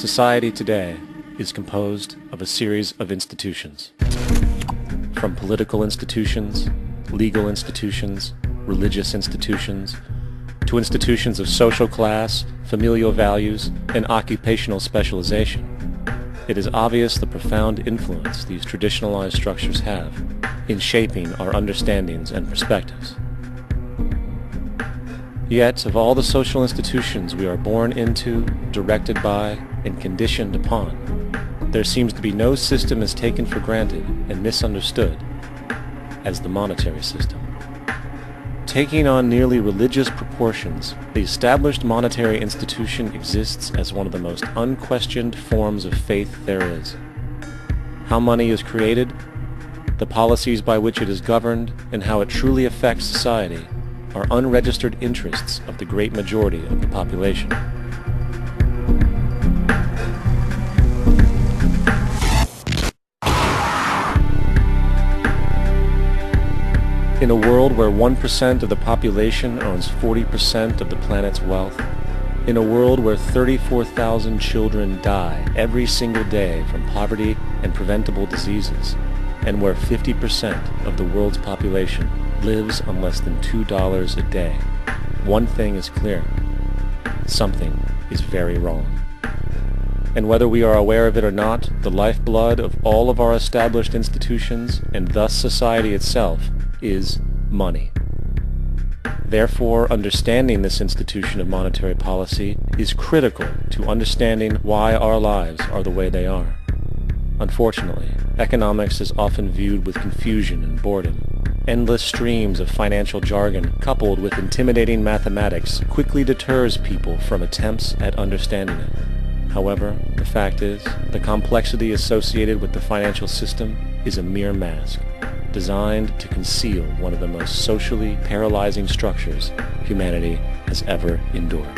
Society today is composed of a series of institutions. From political institutions, legal institutions, religious institutions, to institutions of social class, familial values, and occupational specialization, it is obvious the profound influence these traditionalized structures have in shaping our understandings and perspectives. Yet, of all the social institutions we are born into, directed by, and conditioned upon, there seems to be no system as taken for granted and misunderstood as the monetary system. Taking on nearly religious proportions, the established monetary institution exists as one of the most unquestioned forms of faith there is. How money is created, the policies by which it is governed, and how it truly affects society are unregistered interests of the great majority of the population. In a world where 1% of the population owns 40% of the planet's wealth, in a world where 34,000 children die every single day from poverty and preventable diseases, and where 50% of the world's population lives on less than $2 a day, one thing is clear: something is very wrong. And whether we are aware of it or not, the lifeblood of all of our established institutions, and thus society itself, is money. Therefore, understanding this institution of monetary policy is critical to understanding why our lives are the way they are. Unfortunately, economics is often viewed with confusion and boredom. Endless streams of financial jargon coupled with intimidating mathematics quickly deters people from attempts at understanding it. However, the fact is, the complexity associated with the financial system is a mere mask, designed to conceal one of the most socially paralyzing structures humanity has ever endured.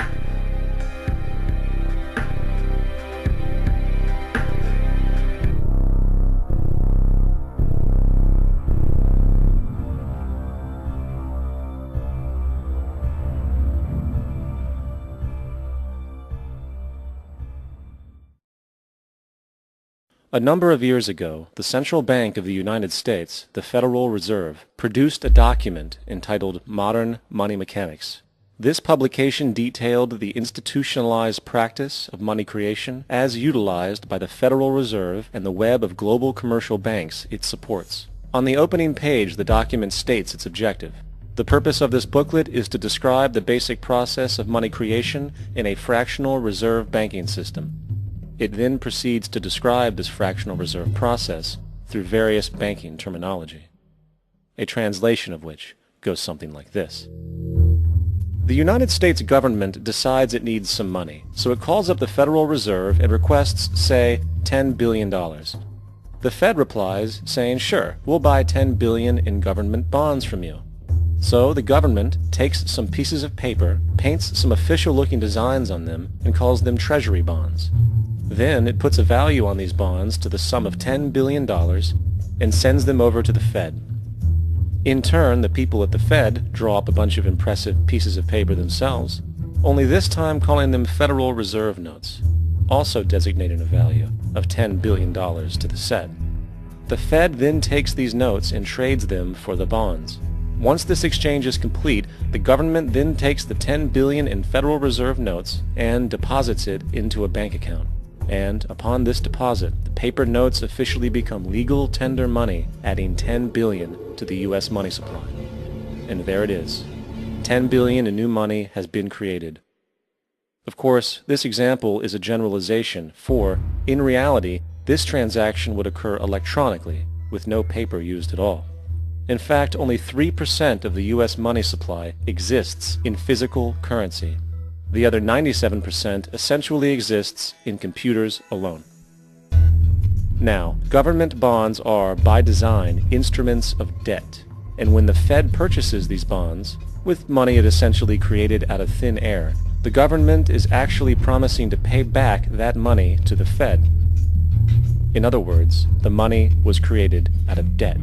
A number of years ago, the Central Bank of the United States, the Federal Reserve, produced a document entitled Modern Money Mechanics. This publication detailed the institutionalized practice of money creation as utilized by the Federal Reserve and the web of global commercial banks it supports. On the opening page, the document states its objective. The purpose of this booklet is to describe the basic process of money creation in a fractional reserve banking system. It then proceeds to describe this fractional reserve process through various banking terminology, a translation of which goes something like this. The United States government decides it needs some money, so it calls up the Federal Reserve and requests, say, $10 billion. The Fed replies saying, sure, we'll buy $10 billion in government bonds from you. So the government takes some pieces of paper, paints some official-looking designs on them, and calls them treasury bonds. Then it puts a value on these bonds to the sum of $10 billion and sends them over to the Fed. In turn, the people at the Fed draw up a bunch of impressive pieces of paper themselves, only this time calling them Federal Reserve notes, also designating a value of $10 billion to the Fed. The Fed then takes these notes and trades them for the bonds. Once this exchange is complete, the government then takes the $10 billion in Federal Reserve notes and deposits it into a bank account. And upon this deposit, the paper notes officially become legal tender money, adding $10 billion to the U.S. money supply. And there it is. $10 billion in new money has been created. Of course, this example is a generalization, for, in reality, this transaction would occur electronically, with no paper used at all. In fact, only 3% of the U.S. money supply exists in physical currency. The other 97% essentially exists in computers alone. Now, government bonds are, by design, instruments of debt, and when the Fed purchases these bonds, with money it essentially created out of thin air, the government is actually promising to pay back that money to the Fed. In other words, the money was created out of debt.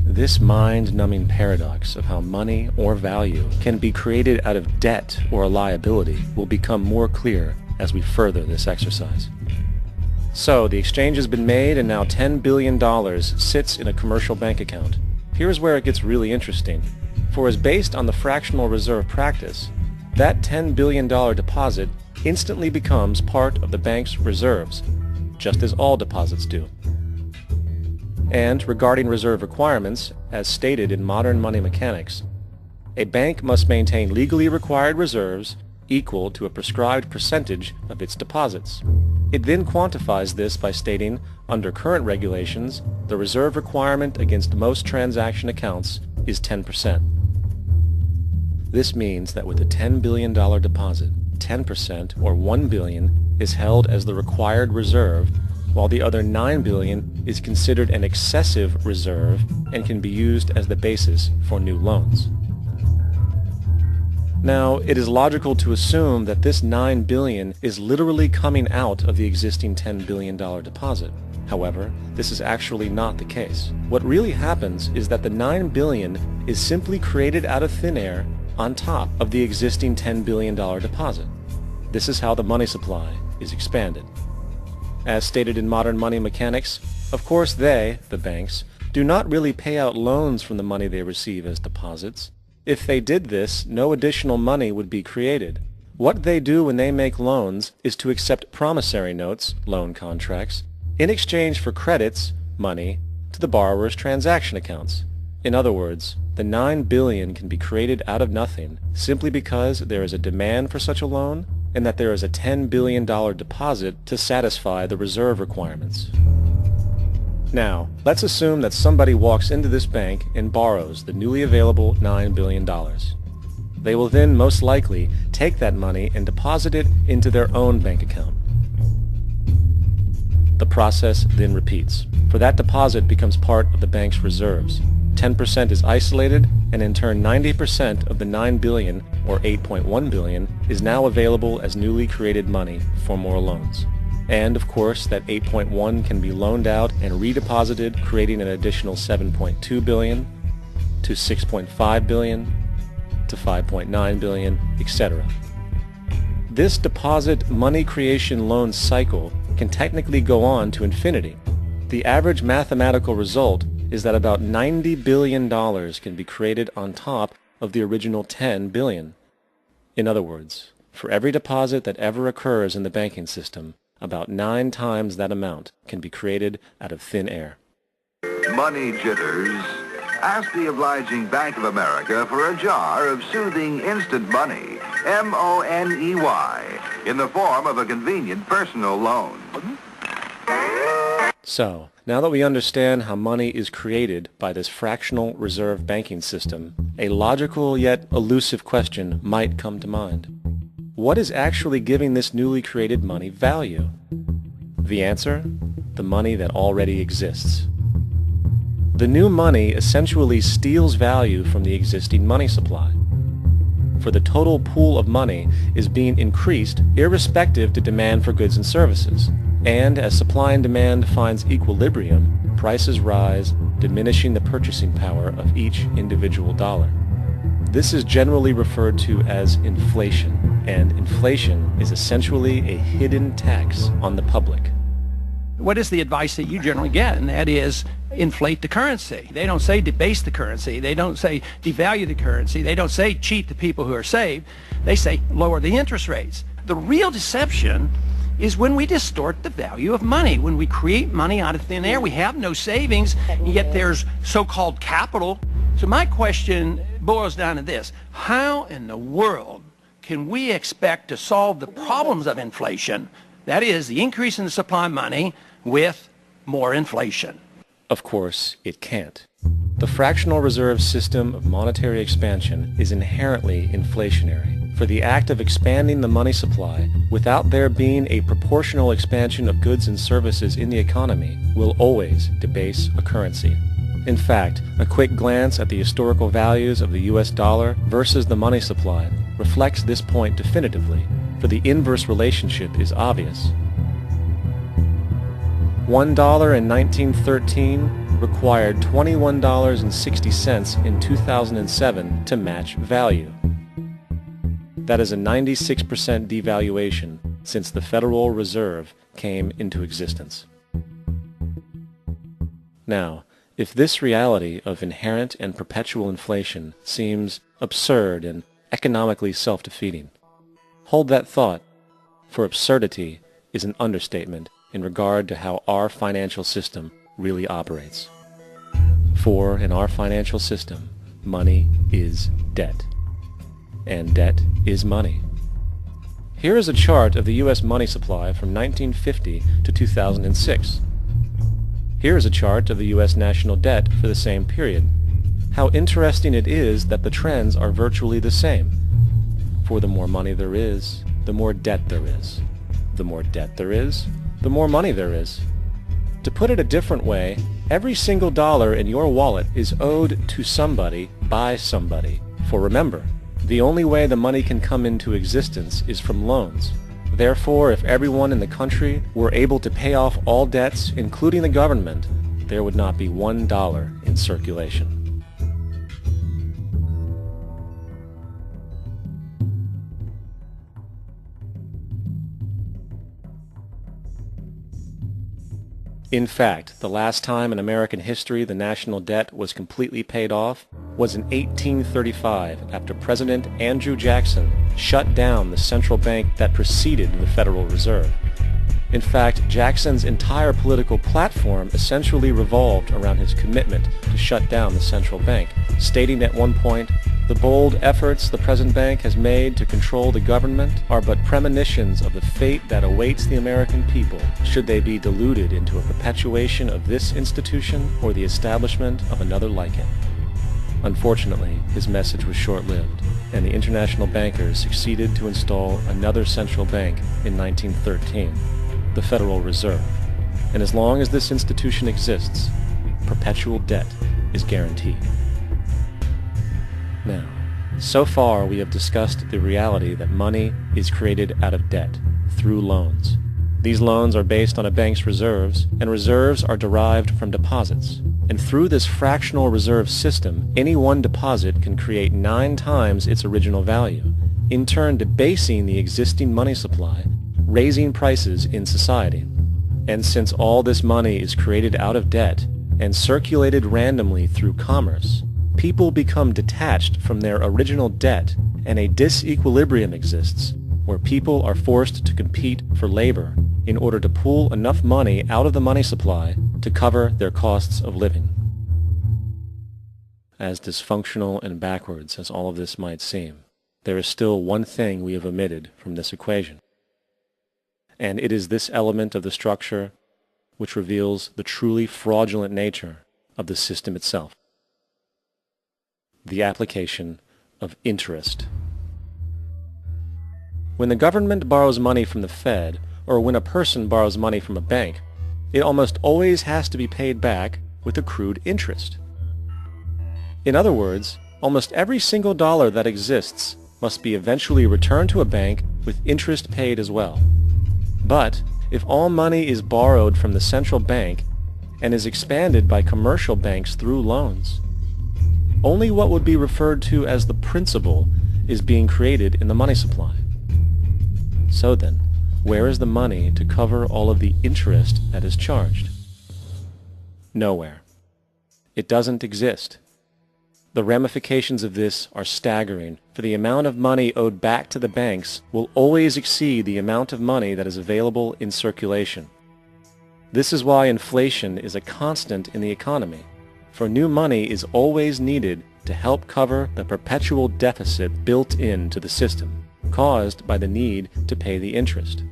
This mind-numbing paradox of how money or value can be created out of debt or a liability will become more clear as we further this exercise. So, the exchange has been made and now $10 billion sits in a commercial bank account. Here's where it gets really interesting. For as based on the fractional reserve practice, that $10 billion deposit instantly becomes part of the bank's reserves, just as all deposits do. And regarding reserve requirements, as stated in modern money mechanics, a bank must maintain legally required reserves equal to a prescribed percentage of its deposits. It then quantifies this by stating, under current regulations, the reserve requirement against most transaction accounts is 10%. This means that with a $10 billion deposit, 10% or $1 billion is held as the required reserve, while the other $9 billion is considered an excessive reserve and can be used as the basis for new loans. Now, it is logical to assume that this $9 billion is literally coming out of the existing $10 billion deposit. However, this is actually not the case. What really happens is that the $9 billion is simply created out of thin air on top of the existing $10 billion deposit. This is how the money supply is expanded. As stated in modern money mechanics, of course they, the banks, do not really pay out loans from the money they receive as deposits. If they did this, no additional money would be created. What they do when they make loans is to accept promissory notes, loan contracts, in exchange for credits, money, to the borrower's transaction accounts. In other words, the $9 billion can be created out of nothing simply because there is a demand for such a loan and that there is a $10 billion deposit to satisfy the reserve requirements. Now, let's assume that somebody walks into this bank and borrows the newly available $9 billion. They will then most likely take that money and deposit it into their own bank account. The process then repeats, for that deposit becomes part of the bank's reserves. 10% is isolated, and in turn 90% of the $9 billion, or $8.1 billion, is now available as newly created money for more loans. And, of course, that 8.1 can be loaned out and redeposited, creating an additional 7.2 billion, to 6.5 billion, to 5.9 billion, etc. This deposit money creation loan cycle can technically go on to infinity. The average mathematical result is that about $90 billion can be created on top of the original $10 billion. In other words, for every deposit that ever occurs in the banking system, about 9 times that amount can be created out of thin air. Money jitters? Ask the obliging Bank of America for a jar of soothing instant money, M-O-N-E-Y, in the form of a convenient personal loan. So, now that we understand how money is created by this fractional reserve banking system, a logical yet elusive question might come to mind. What is actually giving this newly created money value? The answer? The money that already exists. The new money essentially steals value from the existing money supply. For the total pool of money is being increased irrespective to demand for goods and services. And as supply and demand finds equilibrium, prices rise, diminishing the purchasing power of each individual dollar. This is generally referred to as inflation, and inflation is essentially a hidden tax on the public. What is the advice that you generally get? And that is, inflate the currency. They don't say debase the currency. They don't say devalue the currency. They don't say cheat the people who are saved. They say lower the interest rates. The real deception is when we distort the value of money. When we create money out of thin air, we have no savings, yet there's so-called capital. So my question boils down to this: how in the world can we expect to solve the problems of inflation, that is, the increase in the supply of money, with more inflation? Of course, it can't. The fractional reserve system of monetary expansion is inherently inflationary. For the act of expanding the money supply, without there being a proportional expansion of goods and services in the economy, will always debase a currency. In fact, a quick glance at the historical values of the US dollar versus the money supply reflects this point definitively, for the inverse relationship is obvious. $1 in 1913 required $21.60 in 2007 to match value. That is a 96% devaluation since the Federal Reserve came into existence. Now, if this reality of inherent and perpetual inflation seems absurd and economically self-defeating, hold that thought, for absurdity is an understatement in regard to how our financial system really operates. For in our financial system, money is debt, and debt is money. Here is a chart of the U.S. money supply from 1950 to 2006. Here is a chart of the U.S. national debt for the same period. How interesting it is that the trends are virtually the same. For the more money there is, the more debt there is. The more debt there is, the more money there is. To put it a different way, every single dollar in your wallet is owed to somebody by somebody. For remember, the only way the money can come into existence is from loans. Therefore, if everyone in the country were able to pay off all debts, including the government, there would not be $1 in circulation. In fact, the last time in American history the national debt was completely paid off was in 1835 after President Andrew Jackson shut down the central bank that preceded the Federal Reserve. In fact, Jackson's entire political platform essentially revolved around his commitment to shut down the central bank, stating at one point, "The bold efforts the present bank has made to control the government are but premonitions of the fate that awaits the American people should they be deluded into a perpetuation of this institution or the establishment of another like it." Unfortunately, his message was short-lived, and the international bankers succeeded to install another central bank in 1913, the Federal Reserve. And as long as this institution exists, perpetual debt is guaranteed. Now, so far we have discussed the reality that money is created out of debt, through loans. These loans are based on a bank's reserves, and reserves are derived from deposits. And through this fractional reserve system, any one deposit can create 9 times its original value, in turn debasing the existing money supply, raising prices in society. And since all this money is created out of debt and circulated randomly through commerce, people become detached from their original debt, and a disequilibrium exists where people are forced to compete for labor in order to pull enough money out of the money supply to cover their costs of living. As dysfunctional and backwards as all of this might seem, there is still one thing we have omitted from this equation. And it is this element of the structure which reveals the truly fraudulent nature of the system itself: the application of interest. When the government borrows money from the Fed, or when a person borrows money from a bank, it almost always has to be paid back with accrued interest. In other words, almost every single dollar that exists must be eventually returned to a bank with interest paid as well. But if all money is borrowed from the central bank and is expanded by commercial banks through loans, only what would be referred to as the principal is being created in the money supply. So then, where is the money to cover all of the interest that is charged? Nowhere. It doesn't exist. The ramifications of this are staggering, for the amount of money owed back to the banks will always exceed the amount of money that is available in circulation. This is why inflation is a constant in the economy, for new money is always needed to help cover the perpetual deficit built into the system, caused by the need to pay the interest.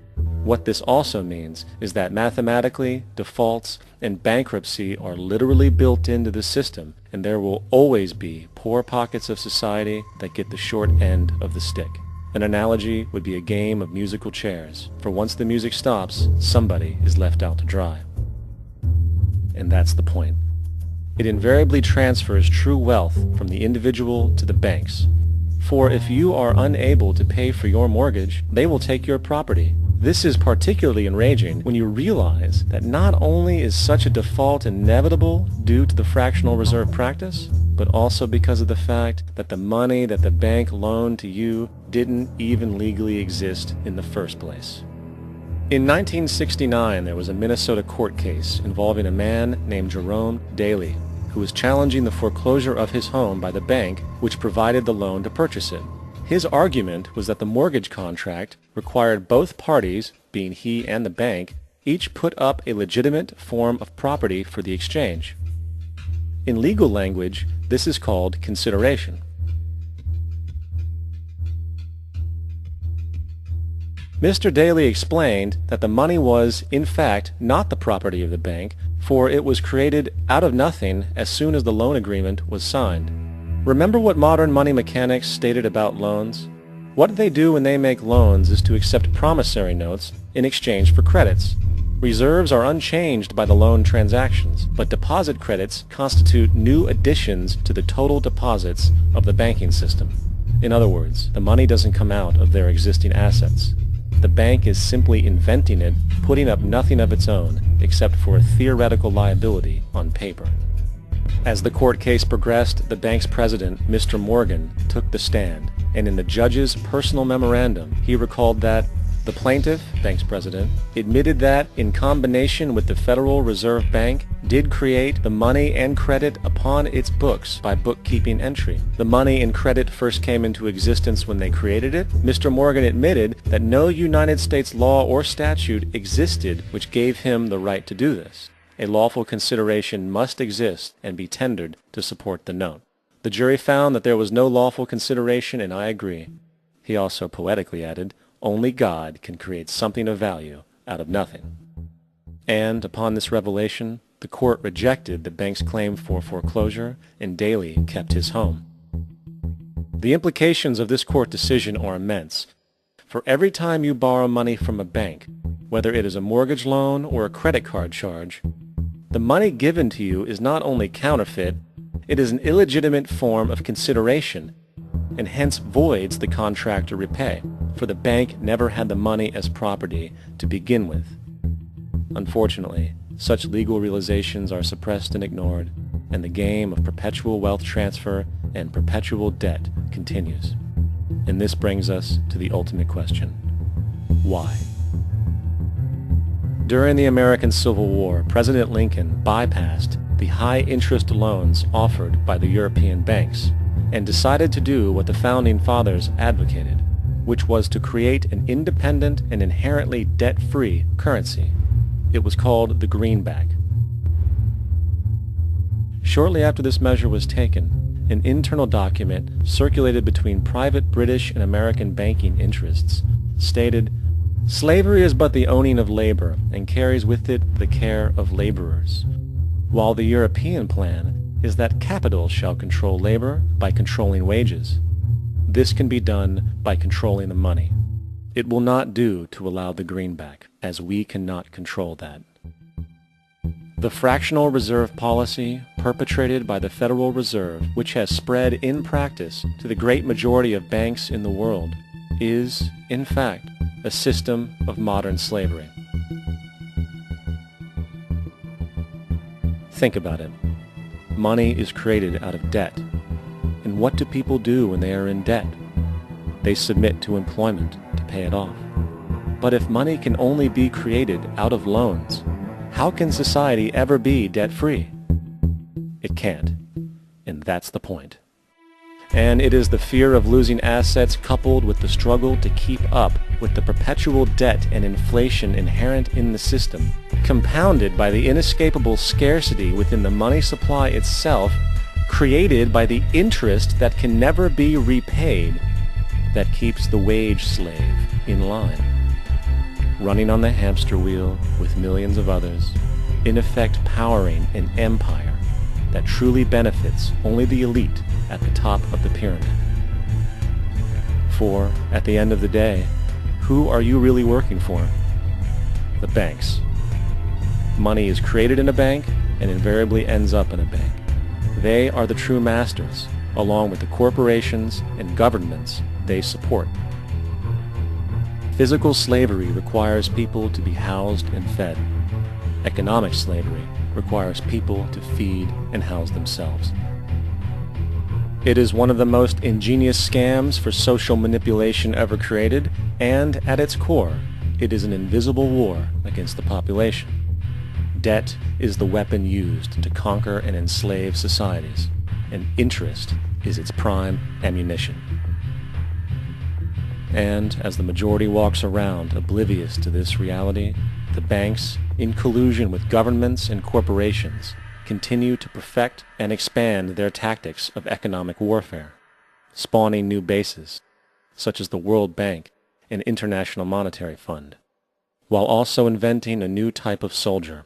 What this also means is that mathematically, defaults and bankruptcy are literally built into the system, and there will always be poor pockets of society that get the short end of the stick. An analogy would be a game of musical chairs, for once the music stops, somebody is left out to dry. And that's the point. It invariably transfers true wealth from the individual to the banks. For if you are unable to pay for your mortgage, they will take your property. This is particularly enraging when you realize that not only is such a default inevitable due to the fractional reserve practice, but also because of the fact that the money that the bank loaned to you didn't even legally exist in the first place. In 1969, there was a Minnesota court case involving a man named Jerome Daly, who was challenging the foreclosure of his home by the bank which provided the loan to purchase it. His argument was that the mortgage contract required both parties, being he and the bank, each put up a legitimate form of property for the exchange. In legal language, this is called consideration. Mr. Daly explained that the money was, in fact, not the property of the bank, for it was created out of nothing as soon as the loan agreement was signed. Remember what modern money mechanics stated about loans? What they do when they make loans is to accept promissory notes in exchange for credits. Reserves are unchanged by the loan transactions, but deposit credits constitute new additions to the total deposits of the banking system. In other words, the money doesn't come out of their existing assets. The bank is simply inventing it, putting up nothing of its own, except for a theoretical liability on paper. As the court case progressed, the bank's president, Mr. Morgan, took the stand, and in the judge's personal memorandum, he recalled that the plaintiff, bank's president, admitted that, in combination with the Federal Reserve Bank, did create the money and credit upon its books by bookkeeping entry. The money and credit first came into existence when they created it. Mr. Morgan admitted that no United States law or statute existed which gave him the right to do this. A lawful consideration must exist and be tendered to support the note. The jury found that there was no lawful consideration, and I agree. He also poetically added, "Only God can create something of value out of nothing." And upon this revelation, the court rejected the bank's claim for foreclosure, and Daly kept his home. The implications of this court decision are immense. For every time you borrow money from a bank, whether it is a mortgage loan or a credit card charge, the money given to you is not only counterfeit, it is an illegitimate form of consideration, and hence voids the contract to repay, for the bank never had the money as property to begin with. Unfortunately, such legal realizations are suppressed and ignored, and the game of perpetual wealth transfer and perpetual debt continues. And this brings us to the ultimate question: why? During the American Civil War, President Lincoln bypassed the high-interest loans offered by the European banks and decided to do what the Founding Fathers advocated, which was to create an independent and inherently debt-free currency. It was called the greenback. Shortly after this measure was taken, an internal document circulated between private British and American banking interests stated, "Slavery is but the owning of labor, and carries with it the care of laborers, while the European plan is that capital shall control labor by controlling wages. This can be done by controlling the money. It will not do to allow the greenback, as we cannot control that." The fractional reserve policy perpetrated by the Federal Reserve, which has spread in practice to the great majority of banks in the world, is, in fact, a system of modern slavery. Think about it. Money is created out of debt. And what do people do when they are in debt? They submit to employment to pay it off. But if money can only be created out of loans, how can society ever be debt-free? It can't. And that's the point. And it is the fear of losing assets coupled with the struggle to keep up with the perpetual debt and inflation inherent in the system, compounded by the inescapable scarcity within the money supply itself, created by the interest that can never be repaid, that keeps the wage slave in line, running on the hamster wheel with millions of others, in effect powering an empire that truly benefits only the elite at the top of the pyramid. For, at the end of the day, who are you really working for? The banks. Money is created in a bank and invariably ends up in a bank. They are the true masters, along with the corporations and governments they support. Physical slavery requires people to be housed and fed. Economic slavery requires people to feed and house themselves. It is one of the most ingenious scams for social manipulation ever created, and at its core, it is an invisible war against the population. Debt is the weapon used to conquer and enslave societies, and interest is its prime ammunition. And as the majority walks around oblivious to this reality, the banks, in collusion with governments and corporations, continue to perfect and expand their tactics of economic warfare, spawning new bases, such as the World Bank and International Monetary Fund, while also inventing a new type of soldier,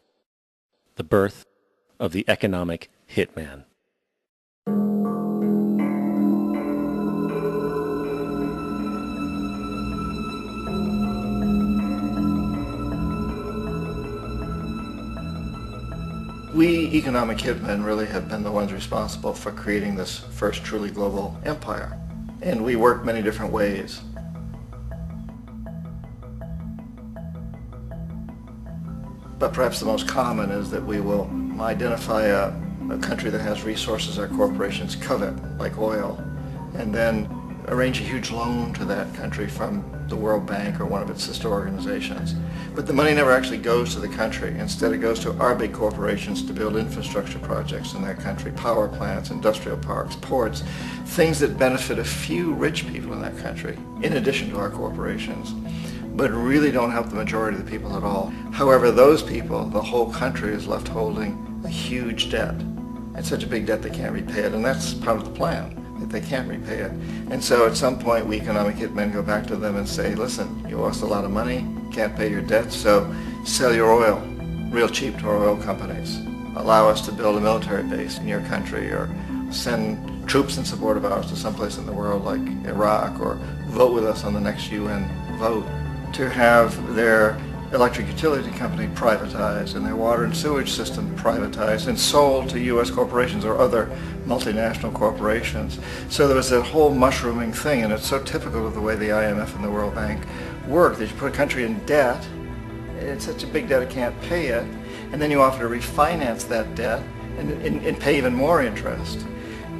the birth of the economic hitman. We economic hitmen really have been the ones responsible for creating this first truly global empire. And we work many different ways. But perhaps the most common is that we will identify a country that has resources our corporations covet, like oil, and then arrange a huge loan to that country from the World Bank or one of its sister organizations. But the money never actually goes to the country. Instead, it goes to our big corporations to build infrastructure projects in that country, power plants, industrial parks, ports, things that benefit a few rich people in that country, in addition to our corporations, but really don't help the majority of the people at all. However, those people, the whole country is left holding a huge debt. It's such a big debt they can't repay it, and that's part of the plan, that they can't repay it. And so at some point, we economic hitmen go back to them and say, listen, you owe us a lot of money, can't pay your debt, so sell your oil real cheap to our oil companies. Allow us to build a military base in your country, or send troops in support of ours to someplace in the world like Iraq, or vote with us on the next UN vote. To have their electric utility company privatized and their water and sewage system privatized and sold to U.S. corporations or other multinational corporations. So there was that whole mushrooming thing, and it's so typical of the way the IMF and the World Bank work, that you put a country in debt, it's such a big debt it can't pay it, and then you offer to refinance that debt and pay even more interest.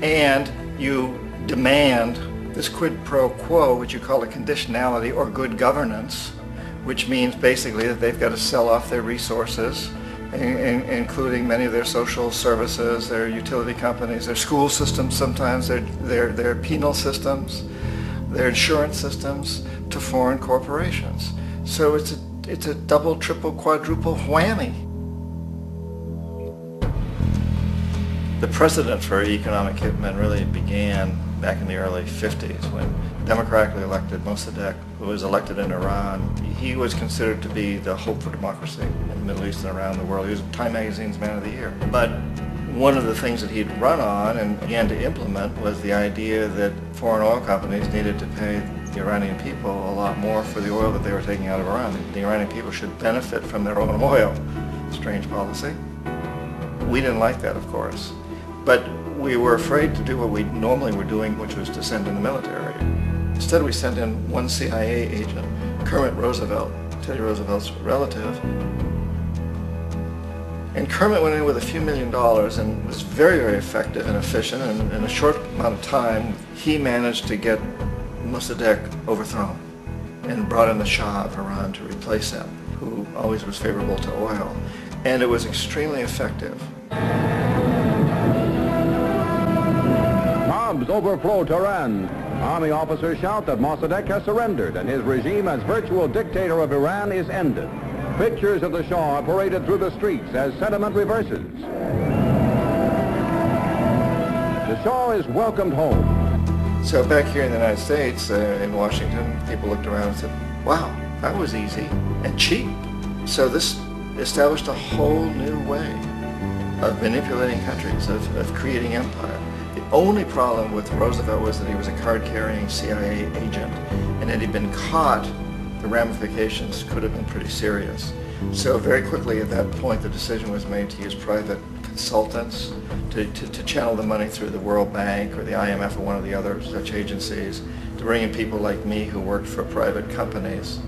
And you demand this quid pro quo, which you call a conditionality or good governance, which means basically that they've got to sell off their resources, including many of their social services, their utility companies, their school systems sometimes, their penal systems, their insurance systems, to foreign corporations. So it's a double, triple, quadruple whammy. The precedent for economic hitmen really began back in the early 50s when democratically elected Mossadegh, who was elected in Iran, he was considered to be the hope for democracy in the Middle East and around the world. He was Time Magazine's Man of the Year. But one of the things that he'd run on and began to implement was the idea that foreign oil companies needed to pay the Iranian people a lot more for the oil that they were taking out of Iran. The Iranian people should benefit from their own oil. Strange policy. We didn't like that, of course. But we were afraid to do what we normally were doing, which was to send in the military. Instead, we sent in one CIA agent, Kermit Roosevelt, Teddy Roosevelt's relative. And Kermit went in with a few $1 million and was very, very effective and efficient. And in a short amount of time, he managed to get Mossadegh overthrown and brought in the Shah of Iran to replace him, who always was favorable to oil. And it was extremely effective. Bombs overflow Tehran. Army officers shout that Mossadegh has surrendered and his regime as virtual dictator of Iran is ended. Pictures of the Shah are paraded through the streets as sentiment reverses. The Shah is welcomed home. So back here in the United States, in Washington, people looked around and said, wow, that was easy and cheap. So this established a whole new way of manipulating countries, of creating empire. The only problem with Roosevelt was that he was a card-carrying CIA agent, and had he been caught, the ramifications could have been pretty serious. So very quickly at that point, the decision was made to use private consultants to channel the money through the World Bank or the IMF or one of the other such agencies, to bring in people like me who worked for private companies,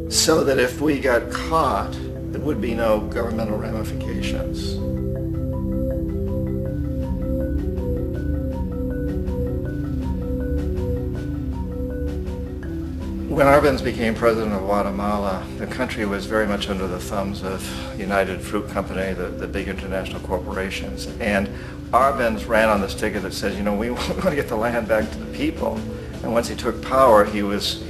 so that if we got caught, there would be no governmental ramifications. When Arbenz became president of Guatemala, the country was very much under the thumbs of United Fruit Company, the big international corporations. And Arbenz ran on this ticket that says, you know, we want to get the land back to the people. And once he took power, he was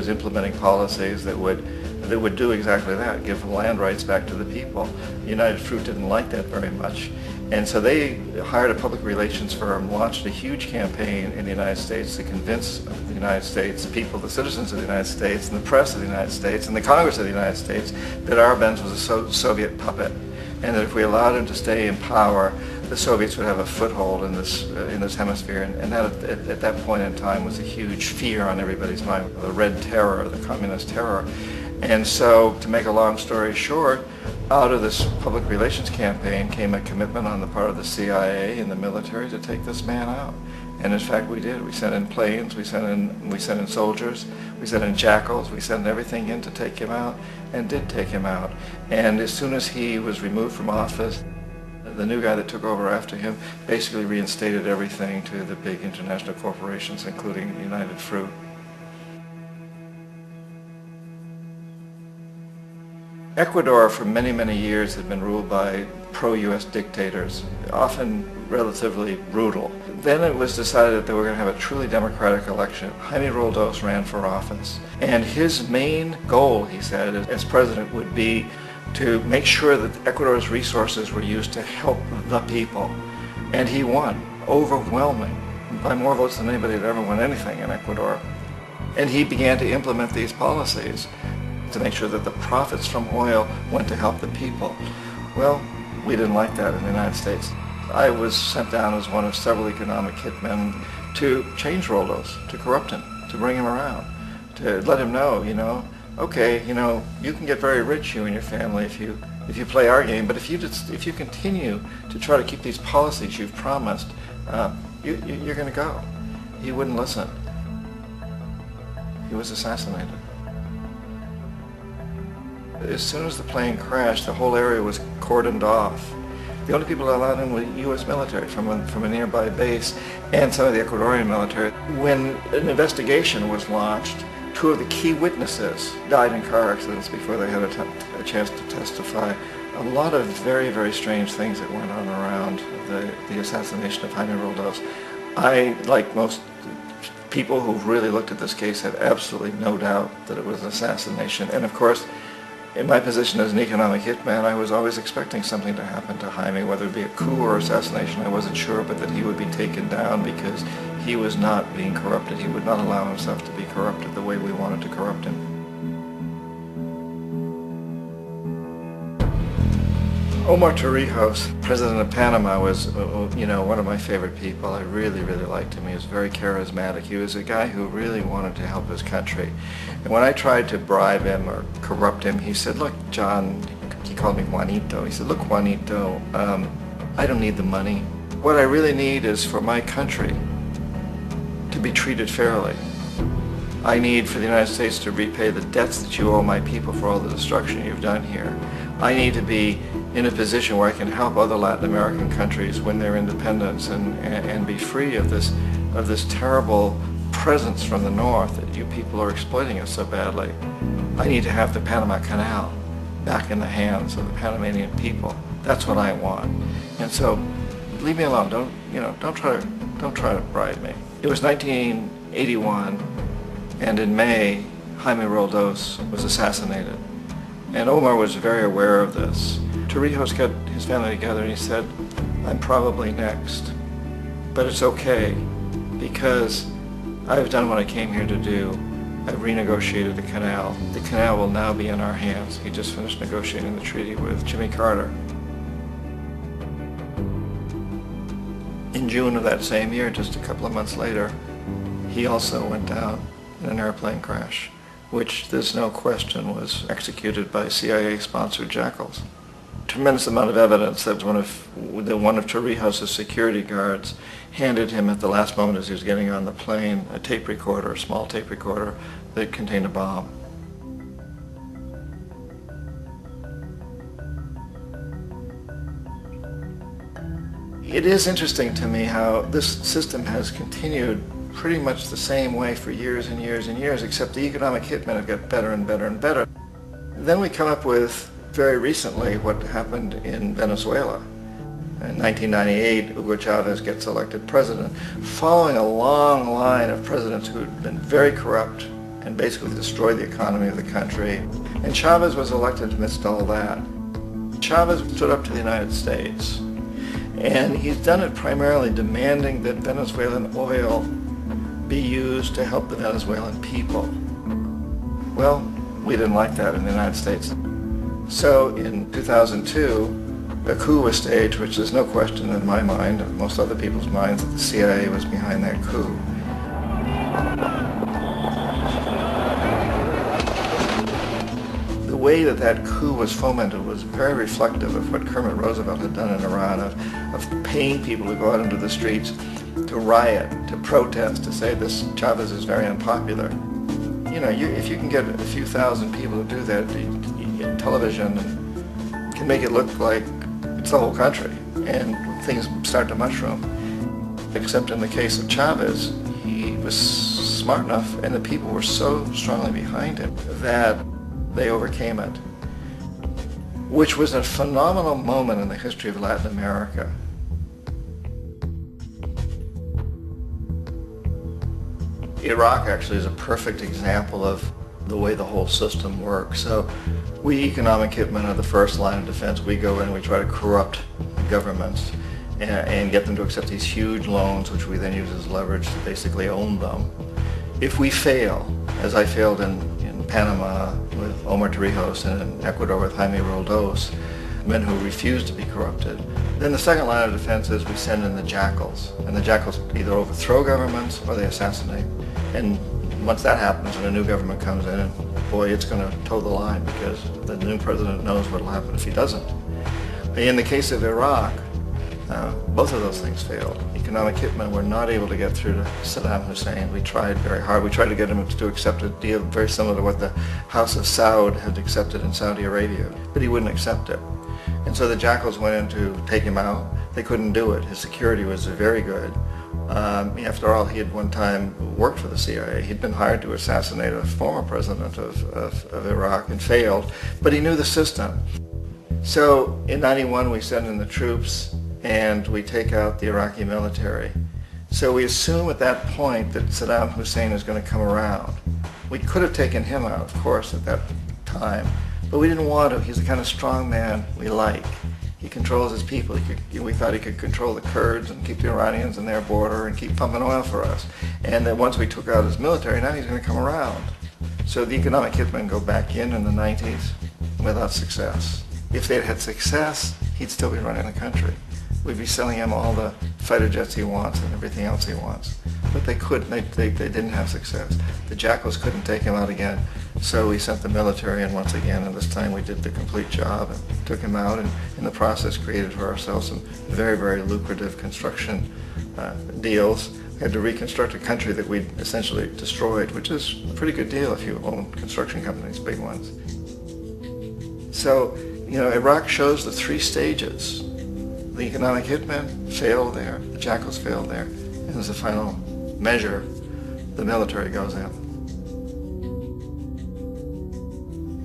implementing policies that would do exactly that, give the land rights back to the people. United Fruit didn't like that very much. And so they hired a public relations firm, launched a huge campaign in the United States to convince the United States people, the citizens of the United States, and the press of the United States, and the Congress of the United States, that Arbenz was a Soviet puppet, and that if we allowed him to stay in power, the Soviets would have a foothold in this hemisphere. And that at that point in time was a huge fear on everybody's mind, the Red Terror, the Communist terror. And so, to make a long story short, out of this public relations campaign came a commitment on the part of the CIA and the military to take this man out. And in fact, we did. We sent in planes, we sent in soldiers, we sent in jackals, we sent everything in to take him out, and did take him out. And as soon as he was removed from office, the new guy that took over after him basically reinstated everything to the big international corporations, including United Fruit. Ecuador for many, many years had been ruled by pro-U.S. dictators, often relatively brutal. Then it was decided that they were going to have a truly democratic election. Jaime Roldos ran for office. And his main goal, he said, as president would be to make sure that Ecuador's resources were used to help the people. And he won, overwhelming, by more votes than anybody had ever won anything in Ecuador. And he began to implement these policies to make sure that the profits from oil went to help the people. Well, we didn't like that in the United States. I was sent down as one of several economic hitmen to change Roldos, to corrupt him, to bring him around, to let him know, you know, okay, you know, you can get very rich, you and your family, if you play our game, but if you continue to try to keep these policies you've promised, you're going to go. He wouldn't listen. He was assassinated. As soon as the plane crashed, the whole area was cordoned off. The only people allowed in were U.S. military from a nearby base and some of the Ecuadorian military. When an investigation was launched, two of the key witnesses died in car accidents before they had a chance to testify. A lot of very, very strange things that went on around the assassination of Jaime Roldos. I, like most people who've really looked at this case, had absolutely no doubt that it was an assassination. And of course, in my position as an economic hitman, I was always expecting something to happen to Jaime, whether it be a coup or assassination, I wasn't sure, but that he would be taken down because he was not being corrupted. He would not allow himself to be corrupted the way we wanted to corrupt him. Omar Torrijos, president of Panama, was, one of my favorite people. I really, really liked him. He was very charismatic. He was a guy who really wanted to help his country. And when I tried to bribe him or corrupt him, he said, look, John, he called me Juanito. He said, look, Juanito, I don't need the money. What I really need is for my country to be treated fairly. I need for the United States to repay the debts that you owe my people for all the destruction you've done here. I need to be in a position where I can help other Latin American countries win their independence and be free of this terrible presence from the north that you people are exploiting us so badly. I need to have the Panama Canal back in the hands of the Panamanian people. That's what I want. And so, leave me alone. Don't try to bribe me. It was 1981, and in May, Jaime Roldos was assassinated. And Omar was very aware of this. Torrijos got his family together and he said, I'm probably next, but it's okay because I've done what I came here to do. I've renegotiated the canal. The canal will now be in our hands. He just finished negotiating the treaty with Jimmy Carter. In June of that same year, just a couple of months later, he also went down in an airplane crash, which there's no question was executed by CIA-sponsored jackals. Tremendous amount of evidence that one of Torrijos' security guards handed him at the last moment as he was getting on the plane a tape recorder, a small tape recorder that contained a bomb. It is interesting to me how this system has continued pretty much the same way for years and years and years, except the economic hitmen have got better and better and better. Then we come up with, very recently, what happened in Venezuela. In 1998, Hugo Chavez gets elected president, following a long line of presidents who had been very corrupt and basically destroyed the economy of the country. And Chavez was elected amidst all that. Chavez stood up to the United States, and he's done it primarily demanding that Venezuelan oil be used to help the Venezuelan people. Well, we didn't like that in the United States. So in 2002, a coup was staged, which there's no question in my mind, and most other people's minds, that the CIA was behind that coup. The way that that coup was fomented was very reflective of what Kermit Roosevelt had done in Iran, of paying people to go out into the streets, to riot, to protest, to say this Chavez is very unpopular. You know, if you can get a few thousand people to do that, television can make it look like it's the whole country, and things start to mushroom. Except in the case of Chavez, he was smart enough, and the people were so strongly behind him that they overcame it, which was a phenomenal moment in the history of Latin America. Iraq actually is a perfect example of the way the whole system works. So we economic hitmen are the first line of defense. We go in and we try to corrupt governments and get them to accept these huge loans, which we then use as leverage to basically own them. If we fail, as I failed in Panama with Omar Torrijos and in Ecuador with Jaime Roldos, men who refused to be corrupted, then the second line of defense is we send in the jackals. And the jackals either overthrow governments or they assassinate. And once that happens and a new government comes in, and boy, it's going to toe the line because the new president knows what will happen if he doesn't. In the case of Iraq, both of those things failed. Economic hitmen were not able to get through to Saddam Hussein. We tried very hard. We tried to get him to accept a deal very similar to what the House of Saud had accepted in Saudi Arabia, but he wouldn't accept it. And so the jackals went in to take him out. They couldn't do it. His security was very good. After all, he had one time worked for the CIA. He'd been hired to assassinate a former president of Iraq and failed, but he knew the system. So in '91 we send in the troops and we take out the Iraqi military. So we assume at that point that Saddam Hussein is going to come around. We could have taken him out, of course, at that time, but we didn't want to. He's the kind of strong man we like. He controls his people. We thought he could control the Kurds and keep the Iranians in their border and keep pumping oil for us. And that once we took out his military, now he's going to come around. So the economic hitmen go back in the 90s without success. If they'd had success, he'd still be running the country. We'd be selling him all the fighter jets he wants and everything else he wants. But they couldn't. They didn't have success. The jackals couldn't take him out again. So we sent the military in once again, and this time we did the complete job and took him out, and in the process created for ourselves some very, very lucrative construction deals. We had to reconstruct a country that we'd essentially destroyed, which is a pretty good deal if you own construction companies, big ones. So, you know, Iraq shows the three stages. The economic hitmen failed there, the jackals failed there, and as a final measure, the military goes in.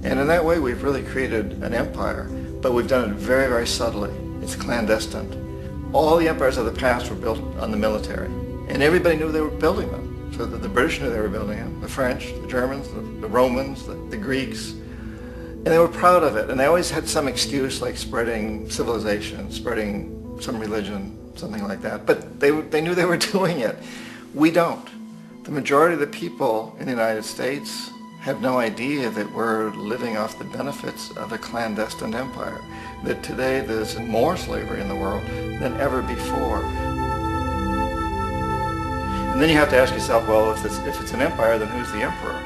And in that way, we've really created an empire, but we've done it very, very subtly. It's clandestine. All the empires of the past were built on the military, and everybody knew they were building them. So the British knew they were building them, the French, the Germans, the Romans, the Greeks, and they were proud of it. And they always had some excuse, like spreading civilization, spreading some religion, something like that. But they knew they were doing it. We don't. The majority of the people in the United States have no idea that we're living off the benefits of a clandestine empire, that today there's more slavery in the world than ever before. And then you have to ask yourself, well, if it's an empire, then who's the emperor?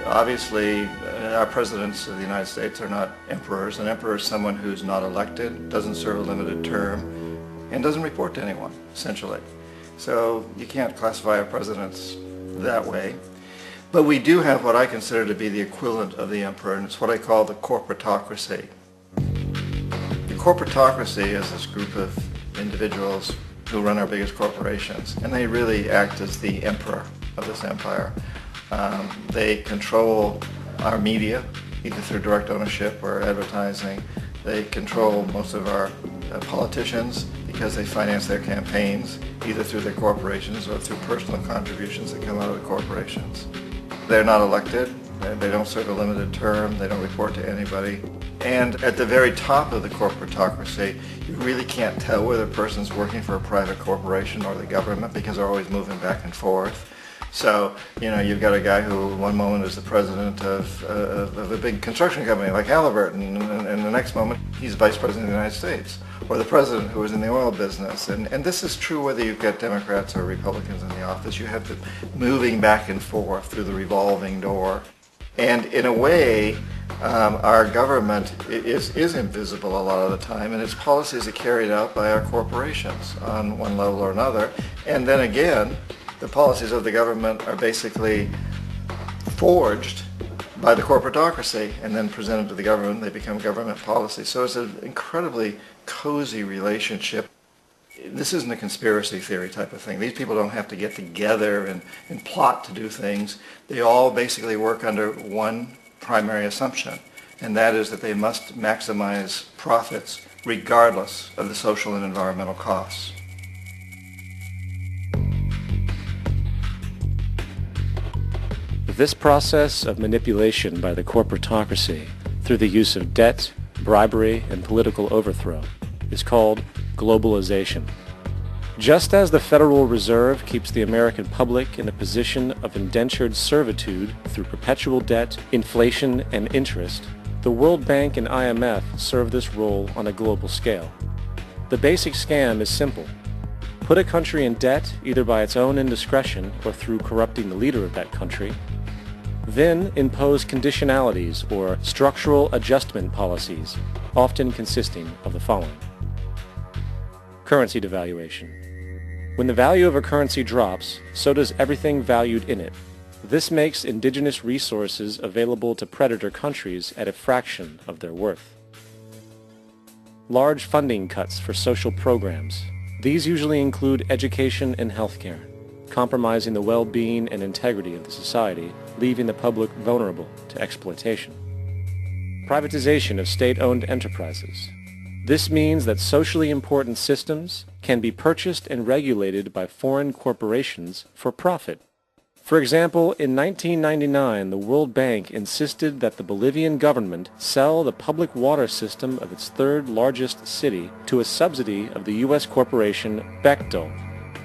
Obviously, our presidents of the United States are not emperors. An emperor is someone who's not elected, doesn't serve a limited term, and doesn't report to anyone, essentially. So you can't classify our presidents that way. But we do have what I consider to be the equivalent of the emperor, and it's what I call the corporatocracy. The corporatocracy is this group of individuals, who run our biggest corporations, and they really act as the emperor of this empire. They control our media, either through direct ownership or advertising. They control most of our politicians because they finance their campaigns, either through their corporations or through personal contributions that come out of the corporations. They're not elected. They don't serve a limited term. They don't report to anybody. And at the very top of the corporatocracy, you really can't tell whether a person's working for a private corporation or the government because they're always moving back and forth. So, you've got a guy who one moment is the president of a big construction company like Halliburton, and the next moment he's vice president of the United States, or the president who is in the oil business. And this is true whether you've got Democrats or Republicans in the office. You have the moving back and forth through the revolving door. And in a way, our government is invisible a lot of the time, and its policies are carried out by our corporations on one level or another. And then again, the policies of the government are basically forged by the corporatocracy and then presented to the government. They become government policy. So it's an incredibly cozy relationship. This isn't a conspiracy theory type of thing. These people don't have to get together and plot to do things. They all basically work under one primary assumption, and that is that they must maximize profits regardless of the social and environmental costs. This process of manipulation by the corporatocracy through the use of debt, bribery, and political overthrow is called globalization. Just as the Federal Reserve keeps the American public in a position of indentured servitude through perpetual debt, inflation, and interest, the World Bank and IMF serve this role on a global scale. The basic scam is simple. Put a country in debt either by its own indiscretion or through corrupting the leader of that country, then impose conditionalities or structural adjustment policies, often consisting of the following. Currency devaluation. When the value of a currency drops, so does everything valued in it. This makes indigenous resources available to predator countries at a fraction of their worth. Large funding cuts for social programs. These usually include education and healthcare, compromising the well-being and integrity of the society, leaving the public vulnerable to exploitation. Privatization of state-owned enterprises. This means that socially important systems can be purchased and regulated by foreign corporations for profit. For example, in 1999, the World Bank insisted that the Bolivian government sell the public water system of its third largest city to a subsidy of the U.S. corporation Bechtel.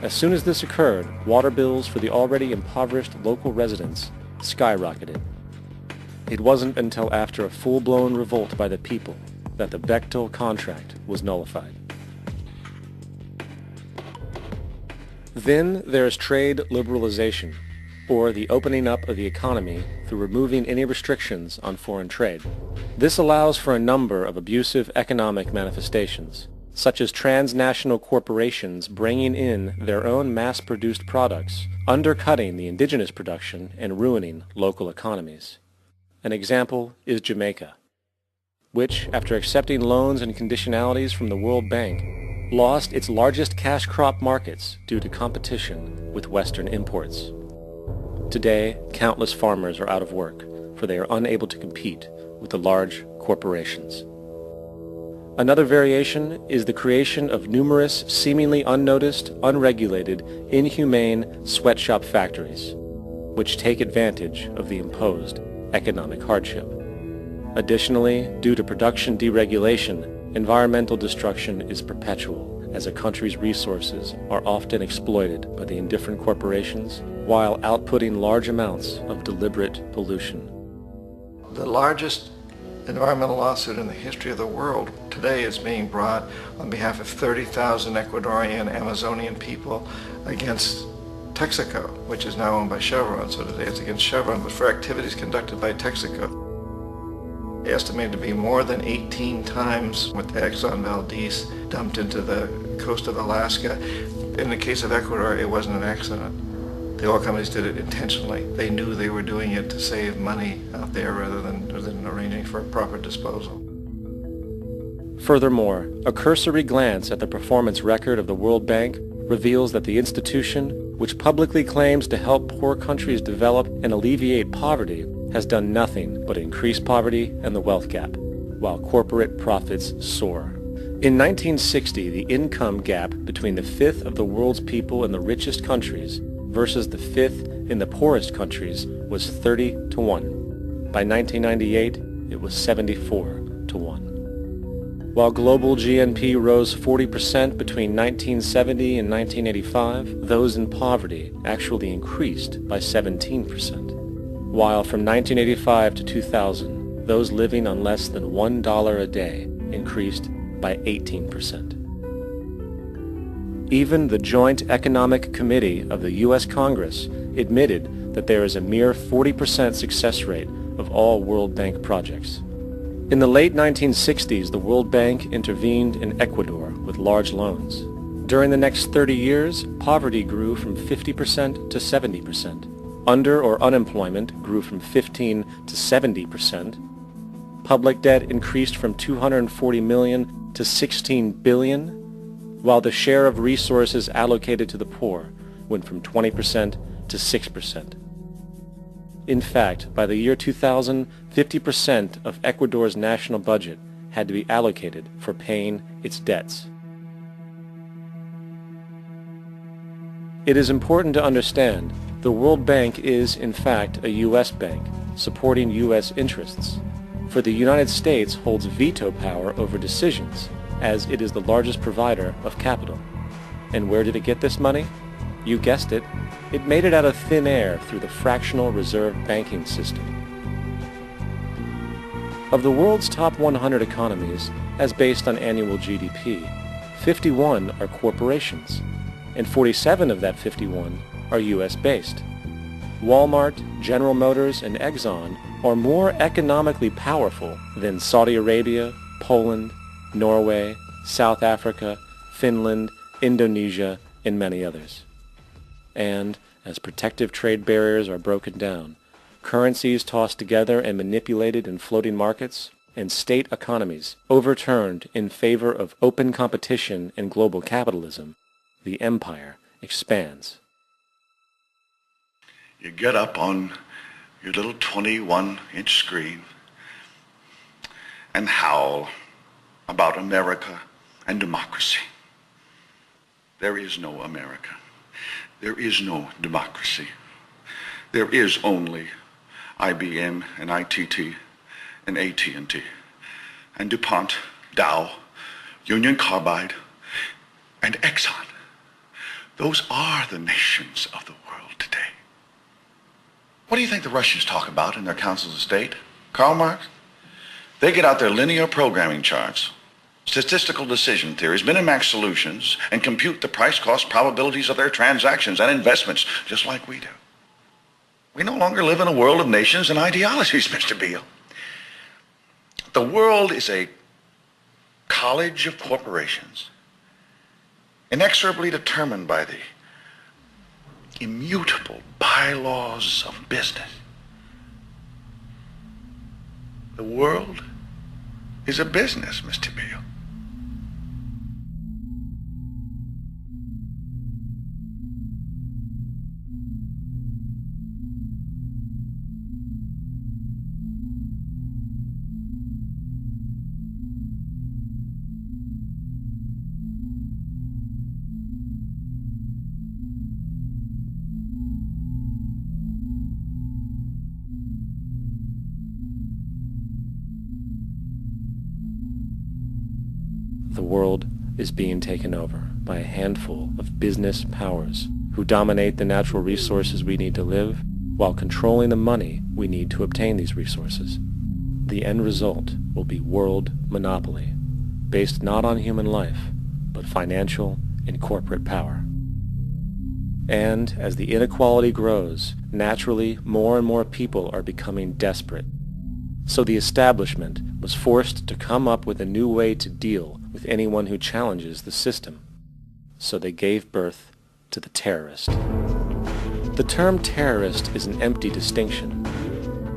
As soon as this occurred, water bills for the already impoverished local residents skyrocketed. It wasn't until after a full-blown revolt by the people that the Bechtel contract was nullified. Then there is trade liberalization, or the opening up of the economy through removing any restrictions on foreign trade. This allows for a number of abusive economic manifestations, such as transnational corporations bringing in their own mass-produced products, undercutting the indigenous production and ruining local economies. An example is Jamaica, which, after accepting loans and conditionalities from the World Bank, lost its largest cash crop markets due to competition with Western imports. Today, countless farmers are out of work, for they are unable to compete with the large corporations. Another variation is the creation of numerous, seemingly unnoticed, unregulated, inhumane sweatshop factories, which take advantage of the imposed economic hardship. Additionally, due to production deregulation, environmental destruction is perpetual, as a country's resources are often exploited by the indifferent corporations while outputting large amounts of deliberate pollution. The largest environmental lawsuit in the history of the world today is being brought on behalf of 30,000 Ecuadorian Amazonian people against Texaco, which is now owned by Chevron. So today it's against Chevron, but for activities conducted by Texaco. Estimated to be more than 18 times what the Exxon Valdez dumped into the coast of Alaska. In the case of Ecuador, it wasn't an accident. The oil companies did it intentionally. They knew they were doing it to save money out there rather than arranging for proper disposal. Furthermore, a cursory glance at the performance record of the World Bank reveals that the institution, which publicly claims to help poor countries develop and alleviate poverty, has done nothing but increase poverty and the wealth gap, while corporate profits soar. In 1960, the income gap between the fifth of the world's people in the richest countries versus the fifth in the poorest countries was 30 to 1. By 1998, it was 74 to 1. While global GNP rose 40% between 1970 and 1985, those in poverty actually increased by 17%. While from 1985 to 2000, those living on less than $1 a day increased by 18%. Even the Joint Economic Committee of the U.S. Congress admitted that there is a mere 40% success rate of all World Bank projects. In the late 1960s, the World Bank intervened in Ecuador with large loans. During the next 30 years, poverty grew from 50% to 70%. Under or unemployment grew from 15 to 70%. Public debt increased from 240 million to 16 billion, while the share of resources allocated to the poor went from 20% to 6%. In fact, by the year 2000, 50% of Ecuador's national budget had to be allocated for paying its debts. It is important to understand the World Bank is, in fact, a U.S. bank supporting U.S. interests, for the United States holds veto power over decisions, as it is the largest provider of capital. And where did it get this money? You guessed it, it made it out of thin air through the fractional reserve banking system. Of the world's top 100 economies, as based on annual GDP, 51 are corporations, and 47 of that 51 are U.S.-based. Walmart, General Motors, and Exxon are more economically powerful than Saudi Arabia, Poland, Norway, South Africa, Finland, Indonesia, and many others. And, as protective trade barriers are broken down, currencies tossed together and manipulated in floating markets, and state economies overturned in favor of open competition and global capitalism, the empire expands. You get up on your little 21-inch screen and howl about America and democracy. There is no America. There is no democracy. There is only IBM and ITT and AT&T and DuPont, Dow, Union Carbide, and Exxon. Those are the nations of the world today. What do you think the Russians talk about in their councils of state? Karl Marx? They get out their linear programming charts, statistical decision theories, Minimax solutions, and compute the price-cost probabilities of their transactions and investments, just like we do. We no longer live in a world of nations and ideologies, Mr. Beale. The world is a college of corporations, inexorably determined by the immutable bylaws of business. The world is a business, Mr. Beale. The world is being taken over by a handful of business powers who dominate the natural resources we need to live while controlling the money we need to obtain these resources. The end result will be world monopoly, based not on human life, but financial and corporate power. And as the inequality grows, naturally more and more people are becoming desperate. So the establishment was forced to come up with a new way to deal with anyone who challenges the system. So they gave birth to the terrorist. The term terrorist is an empty distinction,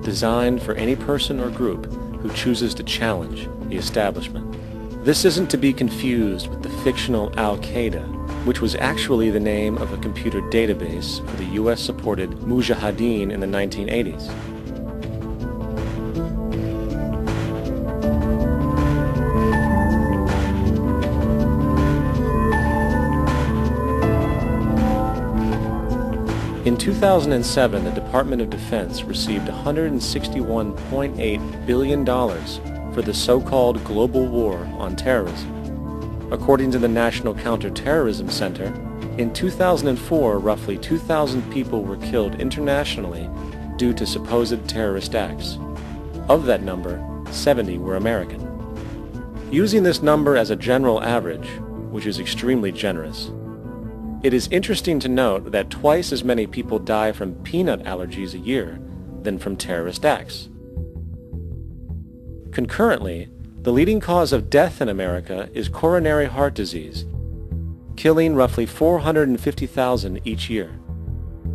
designed for any person or group who chooses to challenge the establishment. This isn't to be confused with the fictional Al-Qaeda, which was actually the name of a computer database for the US-supported Mujahideen in the 1980s. In 2007, the Department of Defense received $161.8 billion for the so-called global war on terrorism. According to the National Counterterrorism Center, in 2004, roughly 2,000 people were killed internationally due to supposed terrorist acts. Of that number, 70 were American. Using this number as a general average, which is extremely generous, it is interesting to note that twice as many people die from peanut allergies a year than from terrorist acts. Concurrently, the leading cause of death in America is coronary heart disease, killing roughly 450,000 each year.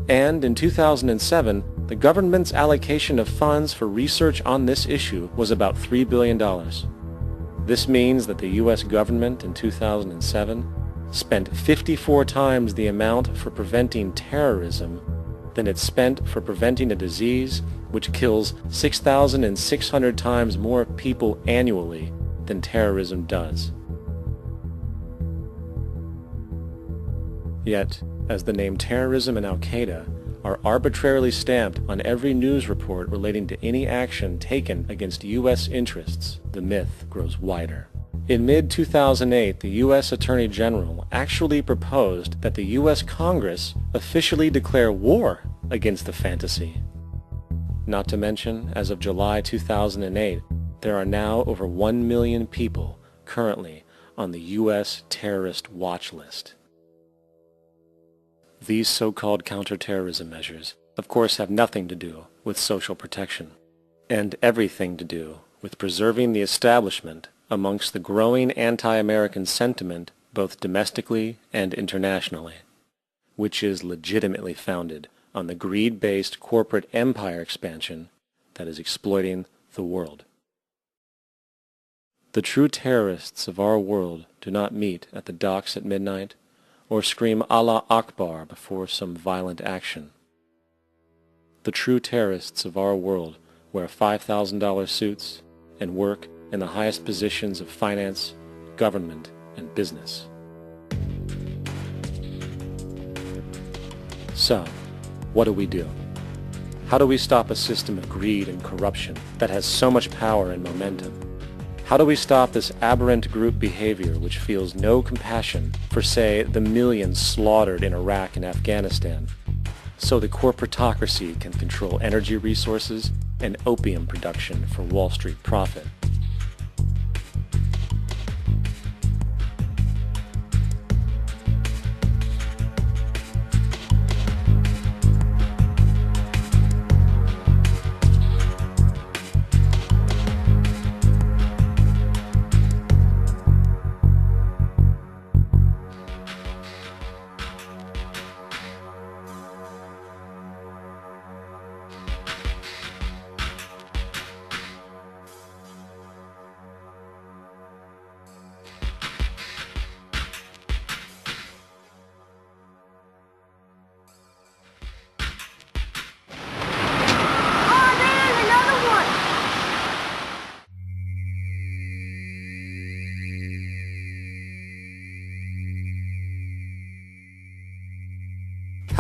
And in 2007, the government's allocation of funds for research on this issue was about $3 billion. This means that the U.S. government in 2007 spent 54 times the amount for preventing terrorism than it spent for preventing a disease which kills 6,600 times more people annually than terrorism does. Yet, as the name terrorism and Al-Qaeda are arbitrarily stamped on every news report relating to any action taken against U.S. interests, the myth grows wider. In mid-2008, the U.S. Attorney General actually proposed that the U.S. Congress officially declare war against the fantasy. Not to mention, as of July 2008, there are now over 1 million people currently on the U.S. terrorist watch list. These so-called counterterrorism measures, of course, have nothing to do with social protection, and everything to do with preserving the establishment amongst the growing anti-American sentiment both domestically and internationally, which is legitimately founded on the greed-based corporate empire expansion that is exploiting the world. The true terrorists of our world do not meet at the docks at midnight or scream Allah Akbar before some violent action. The true terrorists of our world wear $5,000 suits and work in the highest positions of finance, government, and business. So, what do? How do we stop a system of greed and corruption that has so much power and momentum? How do we stop this aberrant group behavior which feels no compassion for, say, the millions slaughtered in Iraq and Afghanistan, so the corporatocracy can control energy resources and opium production for Wall Street profit?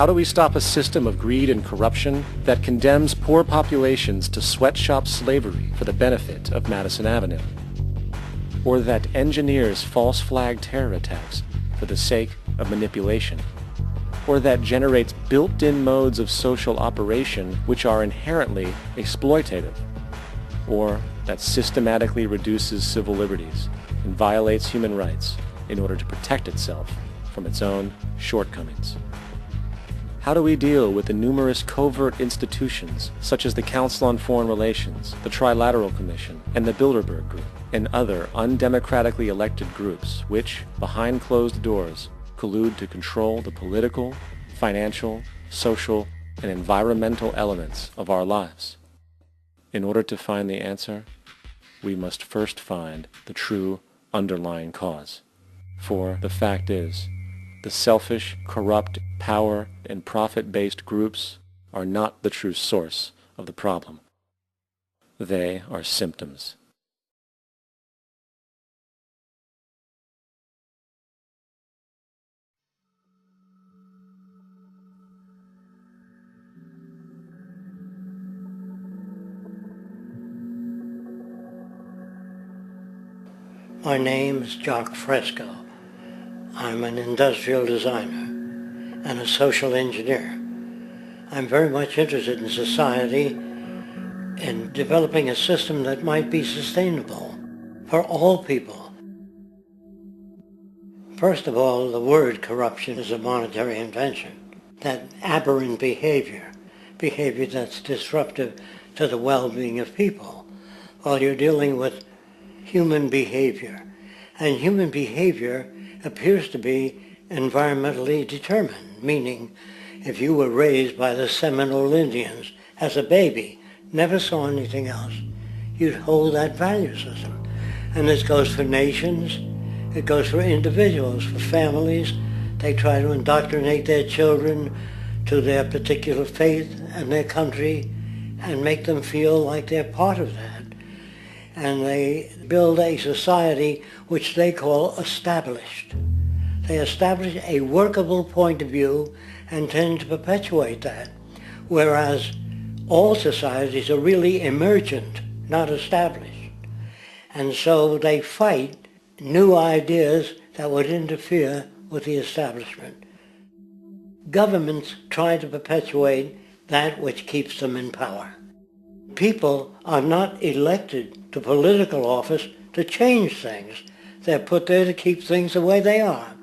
How do we stop a system of greed and corruption that condemns poor populations to sweatshop slavery for the benefit of Madison Avenue? Or that engineers false flag terror attacks for the sake of manipulation? Or that generates built-in modes of social operation which are inherently exploitative? Or that systematically reduces civil liberties and violates human rights in order to protect itself from its own shortcomings? How do we deal with the numerous covert institutions, such as the Council on Foreign Relations, the Trilateral Commission, and the Bilderberg Group, and other undemocratically elected groups which, behind closed doors, collude to control the political, financial, social, and environmental elements of our lives? In order to find the answer, we must first find the true underlying cause. For the fact is, The selfish, corrupt, power, and profit-based groups are not the true source of the problem. They are symptoms. My name is Jock Fresco. I'm an industrial designer and a social engineer. I'm very much interested in society and developing a system that might be sustainable for all people. First of all, the word corruption is a monetary invention. That aberrant behavior that's disruptive to the well-being of people, while you're dealing with human behavior. And human behavior appears to be environmentally determined, meaning if you were raised by the Seminole Indians as a baby, never saw anything else, you'd hold that value system. And this goes for nations, it goes for individuals, for families. They try to indoctrinate their children to their particular faith and their country and make them feel like they're part of that. And they build a society which they call established. They establish a workable point of view and tend to perpetuate that, whereas all societies are really emergent, not established. And so they fight new ideas that would interfere with the establishment. Governments try to perpetuate that which keeps them in power. People are not elected to political office to change things. They're put there to keep things the way they are.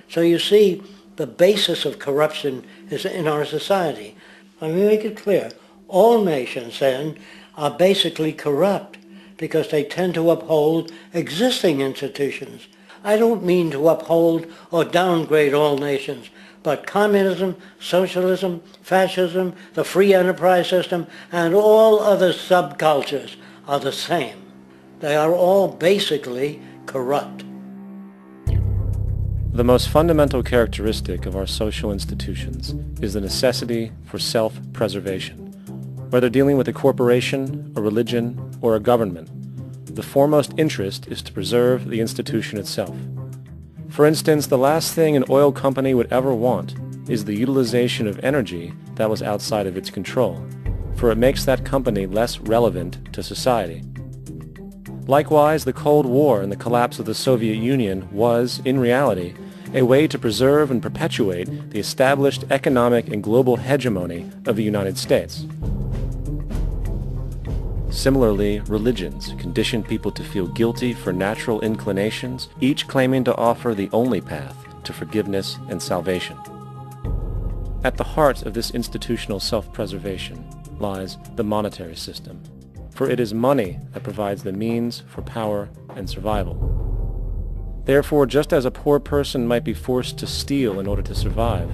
So you see, the basis of corruption is in our society. Let me make it clear. All nations then are basically corrupt because they tend to uphold existing institutions. I don't mean to uphold or downgrade all nations, but communism, socialism, fascism, the free enterprise system, and all other subcultures are the same. They are all basically corrupt. The most fundamental characteristic of our social institutions is the necessity for self-preservation. Whether dealing with a corporation, a religion, or a government, the foremost interest is to preserve the institution itself. For instance, the last thing an oil company would ever want is the utilization of energy that was outside of its control, for it makes that company less relevant to society. Likewise, the Cold War and the collapse of the Soviet Union was, in reality, a way to preserve and perpetuate the established economic and global hegemony of the United States. Similarly, religions condition people to feel guilty for natural inclinations, each claiming to offer the only path to forgiveness and salvation. At the heart of this institutional self-preservation lies the monetary system, for it is money that provides the means for power and survival. Therefore, just as a poor person might be forced to steal in order to survive,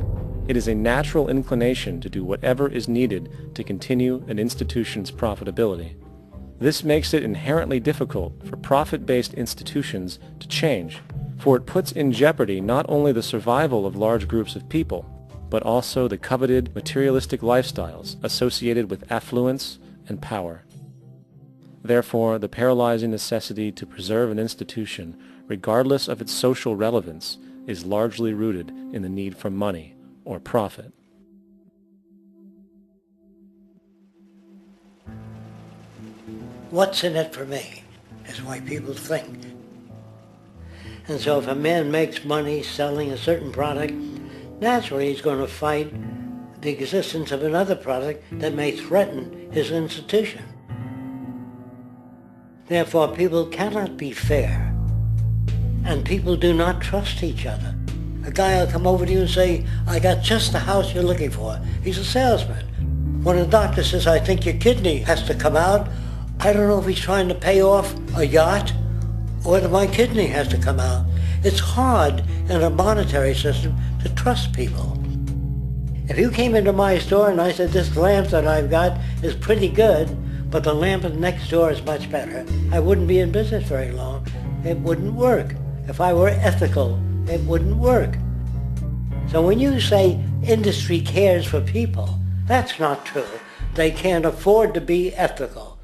it is a natural inclination to do whatever is needed to continue an institution's profitability. This makes it inherently difficult for profit-based institutions to change, for it puts in jeopardy not only the survival of large groups of people, but also the coveted materialistic lifestyles associated with affluence and power. Therefore, the paralyzing necessity to preserve an institution, regardless of its social relevance, is largely rooted in the need for money or profit. What's in it for me is why people think. And so if a man makes money selling a certain product, naturally he's going to fight the existence of another product that may threaten his institution. Therefore, people cannot be fair, and people do not trust each other. A guy will come over to you and say, I got just the house you're looking for. He's a salesman. When a doctor says, I think your kidney has to come out, I don't know if he's trying to pay off a yacht or whether my kidney has to come out. It's hard in a monetary system to trust people. If you came into my store and I said, this lamp that I've got is pretty good, but the lamp next door is much better, I wouldn't be in business very long. It wouldn't work. If I were ethical it wouldn't work. So when you say industry cares for people, that's not true. They can't afford to be ethical.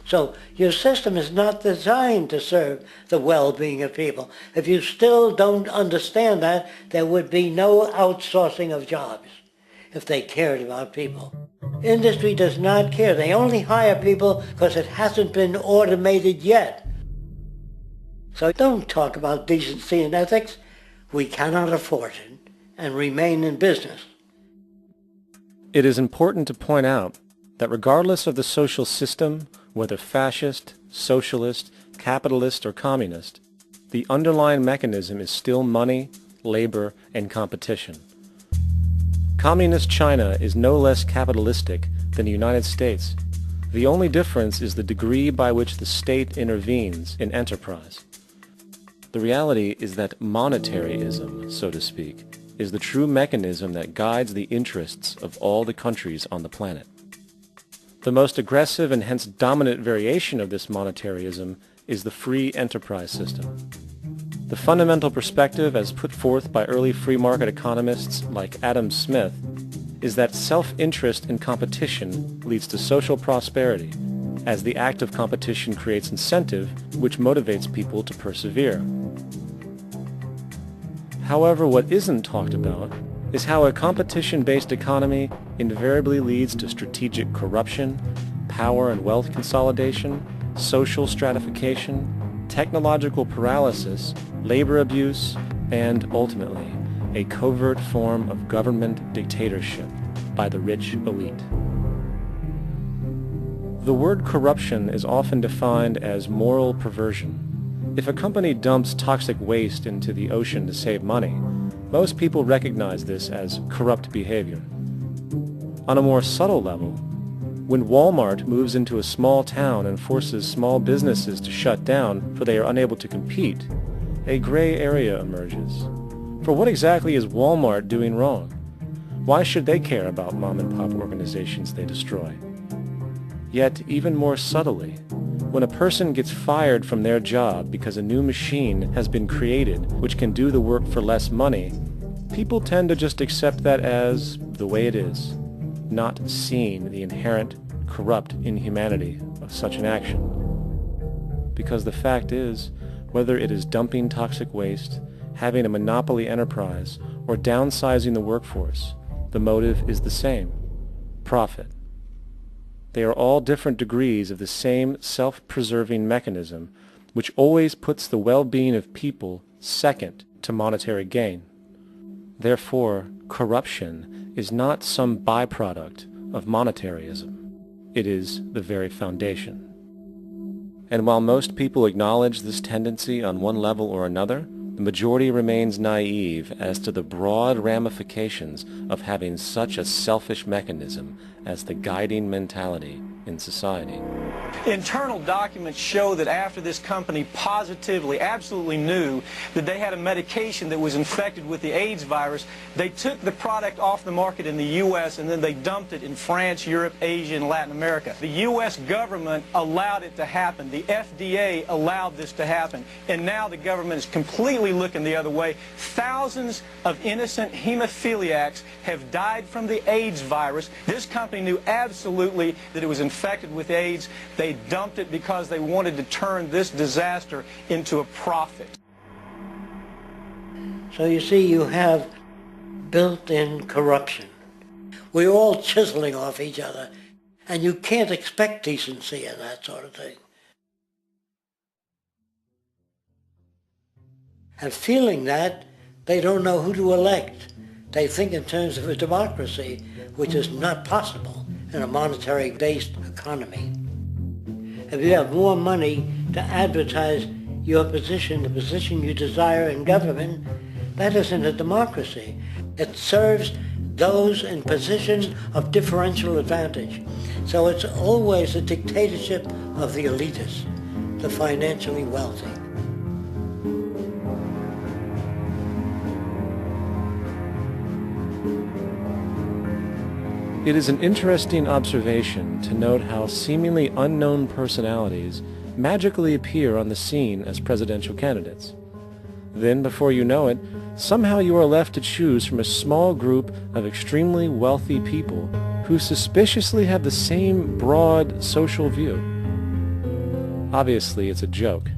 So your system is not designed to serve the well-being of people. If you still don't understand that, there would be no outsourcing of jobs if they cared about people. Industry does not care. They only hire people because it hasn't been automated yet. So don't talk about decency and ethics. We cannot afford it and remain in business. It is important to point out that regardless of the social system, whether fascist, socialist, capitalist, or communist, the underlying mechanism is still money, labor, and competition. Communist China is no less capitalistic than the United States. The only difference is the degree by which the state intervenes in enterprise. The reality is that monetaryism, so to speak, is the true mechanism that guides the interests of all the countries on the planet. The most aggressive and hence dominant variation of this monetaryism is the free enterprise system. The fundamental perspective as put forth by early free market economists like Adam Smith is that self-interest in competition leads to social prosperity, as the act of competition creates incentive which motivates people to persevere. However, what isn't talked about is how a competition-based economy invariably leads to strategic corruption, power and wealth consolidation, social stratification, technological paralysis, labor abuse, and, ultimately, a covert form of government dictatorship by the rich elite. The word corruption is often defined as moral perversion. If a company dumps toxic waste into the ocean to save money, most people recognize this as corrupt behavior. On a more subtle level, when Walmart moves into a small town and forces small businesses to shut down for they are unable to compete, a gray area emerges. For what exactly is Walmart doing wrong? Why should they care about mom-and-pop organizations they destroy? Yet, even more subtly, when a person gets fired from their job because a new machine has been created which can do the work for less money, people tend to just accept that as the way it is, not seeing the inherent, corrupt inhumanity of such an action. Because the fact is, whether it is dumping toxic waste, having a monopoly enterprise, or downsizing the workforce, the motive is the same: profit. They are all different degrees of the same self-preserving mechanism which always puts the well-being of people second to monetary gain. Therefore, corruption is not some byproduct of monetarism. It is the very foundation. And while most people acknowledge this tendency on one level or another, the majority remains naive as to the broad ramifications of having such a selfish mechanism as the guiding mentality in society. Internal documents show that after this company positively, absolutely knew that they had a medication that was infected with the AIDS virus, they took the product off the market in the U.S. and then they dumped it in France, Europe, Asia, and Latin America. The U.S. government allowed it to happen. The FDA allowed this to happen. And now the government is completely looking the other way. Thousands of innocent hemophiliacs have died from the AIDS virus. This company knew absolutely that it was infected with AIDS. They dumped it because they wanted to turn this disaster into a profit. So you see, you have built-in corruption. We're all chiseling off each other, and you can't expect decency in that sort of thing. And feeling that, they don't know who to elect. They think in terms of a democracy, which is not possible in a monetary-based economy. If you have more money to advertise your position, the position you desire in government, that isn't a democracy. It serves those in positions of differential advantage. So it's always a dictatorship of the elitists, the financially wealthy. It is an interesting observation to note how seemingly unknown personalities magically appear on the scene as presidential candidates. Then, before you know it, somehow you are left to choose from a small group of extremely wealthy people who suspiciously have the same broad social view. Obviously, it's a joke.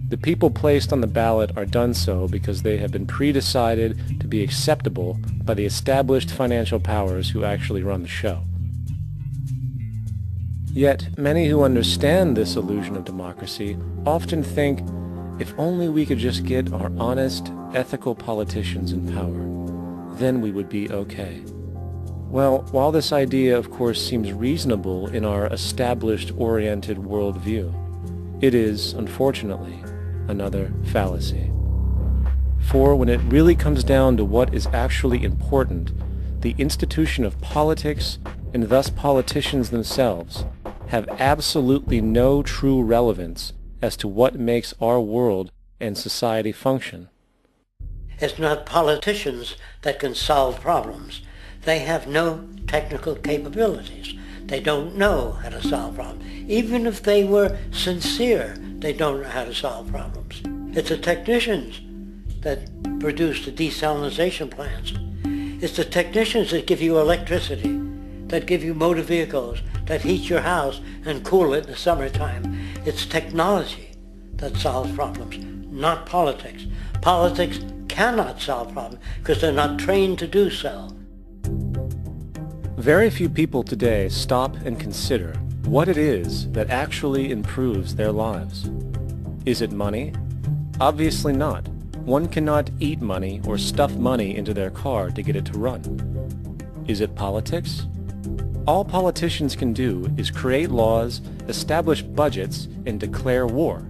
The people placed on the ballot are done so because they have been pre-decided to be acceptable by the established financial powers who actually run the show. Yet, many who understand this illusion of democracy often think, if only we could just get our honest, ethical politicians in power, then we would be okay. Well, while this idea of course seems reasonable in our established-oriented worldview, it is, unfortunately, another fallacy. For when it really comes down to what is actually important, the institution of politics, and thus politicians themselves, have absolutely no true relevance as to what makes our world and society function. It's not politicians that can solve problems. They have no technical capabilities. They don't know how to solve problems. Even if they were sincere, they don't know how to solve problems. It's the technicians that produce the desalination plants. It's the technicians that give you electricity, that give you motor vehicles, that heat your house and cool it in the summertime. It's technology that solves problems, not politics. Politics cannot solve problems because they're not trained to do so. Very few people today stop and consider what it is that actually improves their lives. Is it money? Obviously not. One cannot eat money or stuff money into their car to get it to run. Is it politics? All politicians can do is create laws, establish budgets, and declare war.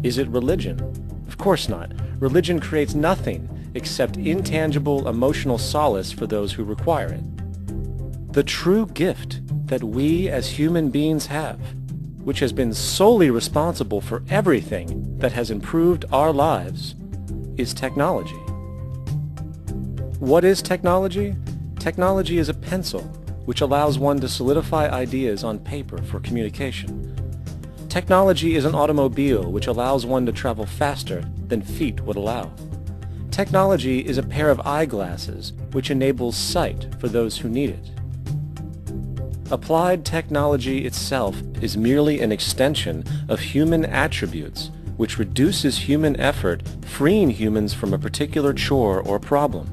Is it religion? Of course not. Religion creates nothing except intangible emotional solace for those who require it. The true gift that we as human beings have, which has been solely responsible for everything that has improved our lives, is technology. What is technology? Technology is a pencil which allows one to solidify ideas on paper for communication. Technology is an automobile which allows one to travel faster than feet would allow. Technology is a pair of eyeglasses which enables sight for those who need it. Applied technology itself is merely an extension of human attributes which reduces human effort, freeing humans from a particular chore or problem.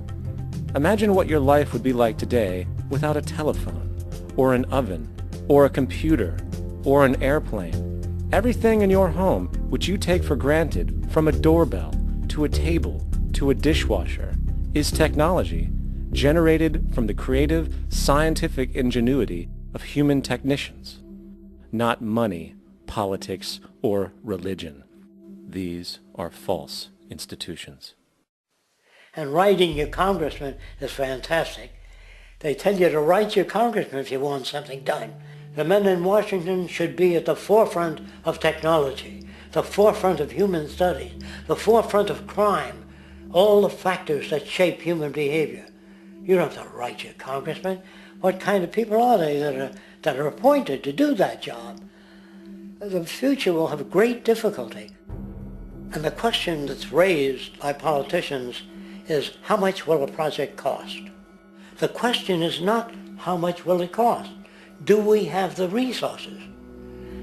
Imagine what your life would be like today without a telephone, or an oven, or a computer, or an airplane. Everything in your home, which you take for granted, from a doorbell, to a table, to a dishwasher, is technology generated from the creative, scientific ingenuity of human technicians, not money, politics, or religion. These are false institutions. And writing your congressman is fantastic. They tell you to write your congressman if you want something done. The men in Washington should be at the forefront of technology, the forefront of human studies, the forefront of crime, all the factors that shape human behavior. You don't have to write your congressman. What kind of people are they that are appointed to do that job? The future will have great difficulty. And the question that's raised by politicians is, how much will a project cost? The question is not how much will it cost. Do we have the resources?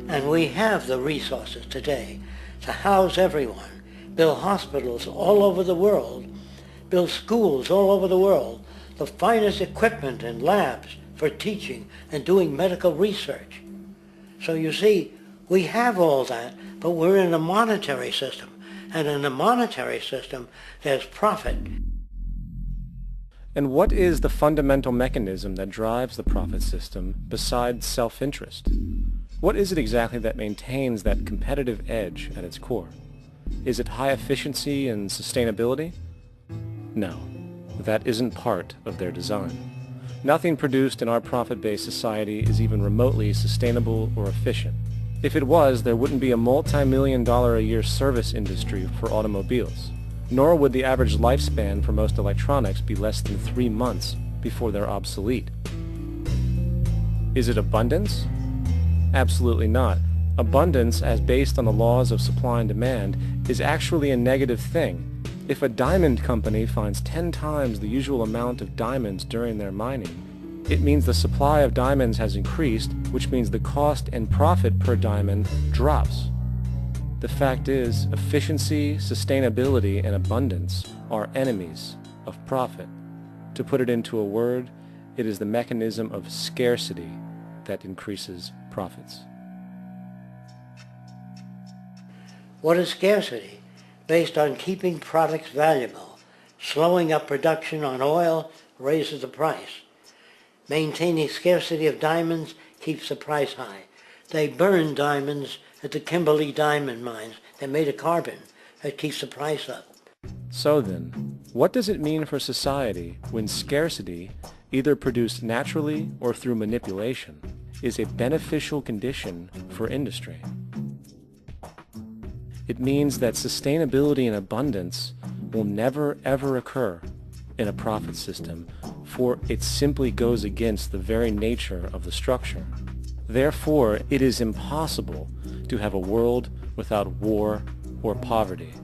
And we have the resources today to house everyone, build hospitals all over the world, build schools all over the world, the finest equipment and labs for teaching and doing medical research. So you see, we have all that, but we're in a monetary system. And in a monetary system, there's profit. And what is the fundamental mechanism that drives the profit system besides self-interest? What is it exactly that maintains that competitive edge at its core? Is it high efficiency and sustainability? No, that isn't part of their design. Nothing produced in our profit-based society is even remotely sustainable or efficient. If it was, there wouldn't be a multi-million-dollar-a-year service industry for automobiles, nor would the average lifespan for most electronics be less than 3 months before they're obsolete. Is it abundance? Absolutely not. Abundance, as based on the laws of supply and demand, is actually a negative thing. If a diamond company finds 10 times the usual amount of diamonds during their mining, it means the supply of diamonds has increased, which means the cost and profit per diamond drops. The fact is, efficiency, sustainability, and abundance are enemies of profit. To put it into a word, it is the mechanism of scarcity that increases profits. What is scarcity? Based on keeping products valuable. Slowing up production on oil raises the price. Maintaining scarcity of diamonds keeps the price high. They burn diamonds at the Kimberley diamond mines. They're made of carbon. That keeps the price up. So then, what does it mean for society when scarcity, either produced naturally or through manipulation, is a beneficial condition for industry? It means that sustainability and abundance will never ever occur in a profit system, for it simply goes against the very nature of the structure. Therefore, it is impossible to have a world without war or poverty.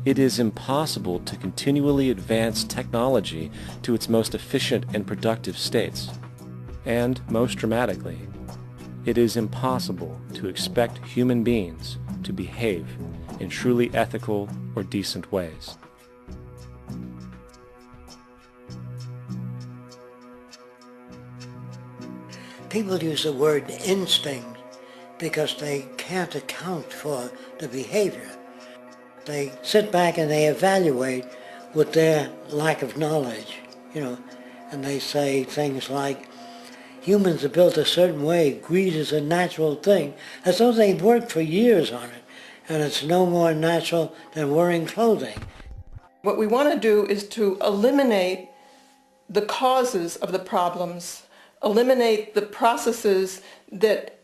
It is impossible to continually advance technology to its most efficient and productive states. And, most dramatically, it is impossible to expect human beings to behave in truly ethical or decent ways. People use the word instinct because they can't account for the behavior. They sit back and they evaluate with their lack of knowledge, and they say things like, humans are built a certain way, greed is a natural thing, as though they've worked for years on it, and it's no more natural than wearing clothing. What we want to do is to eliminate the causes of the problems, eliminate the processes that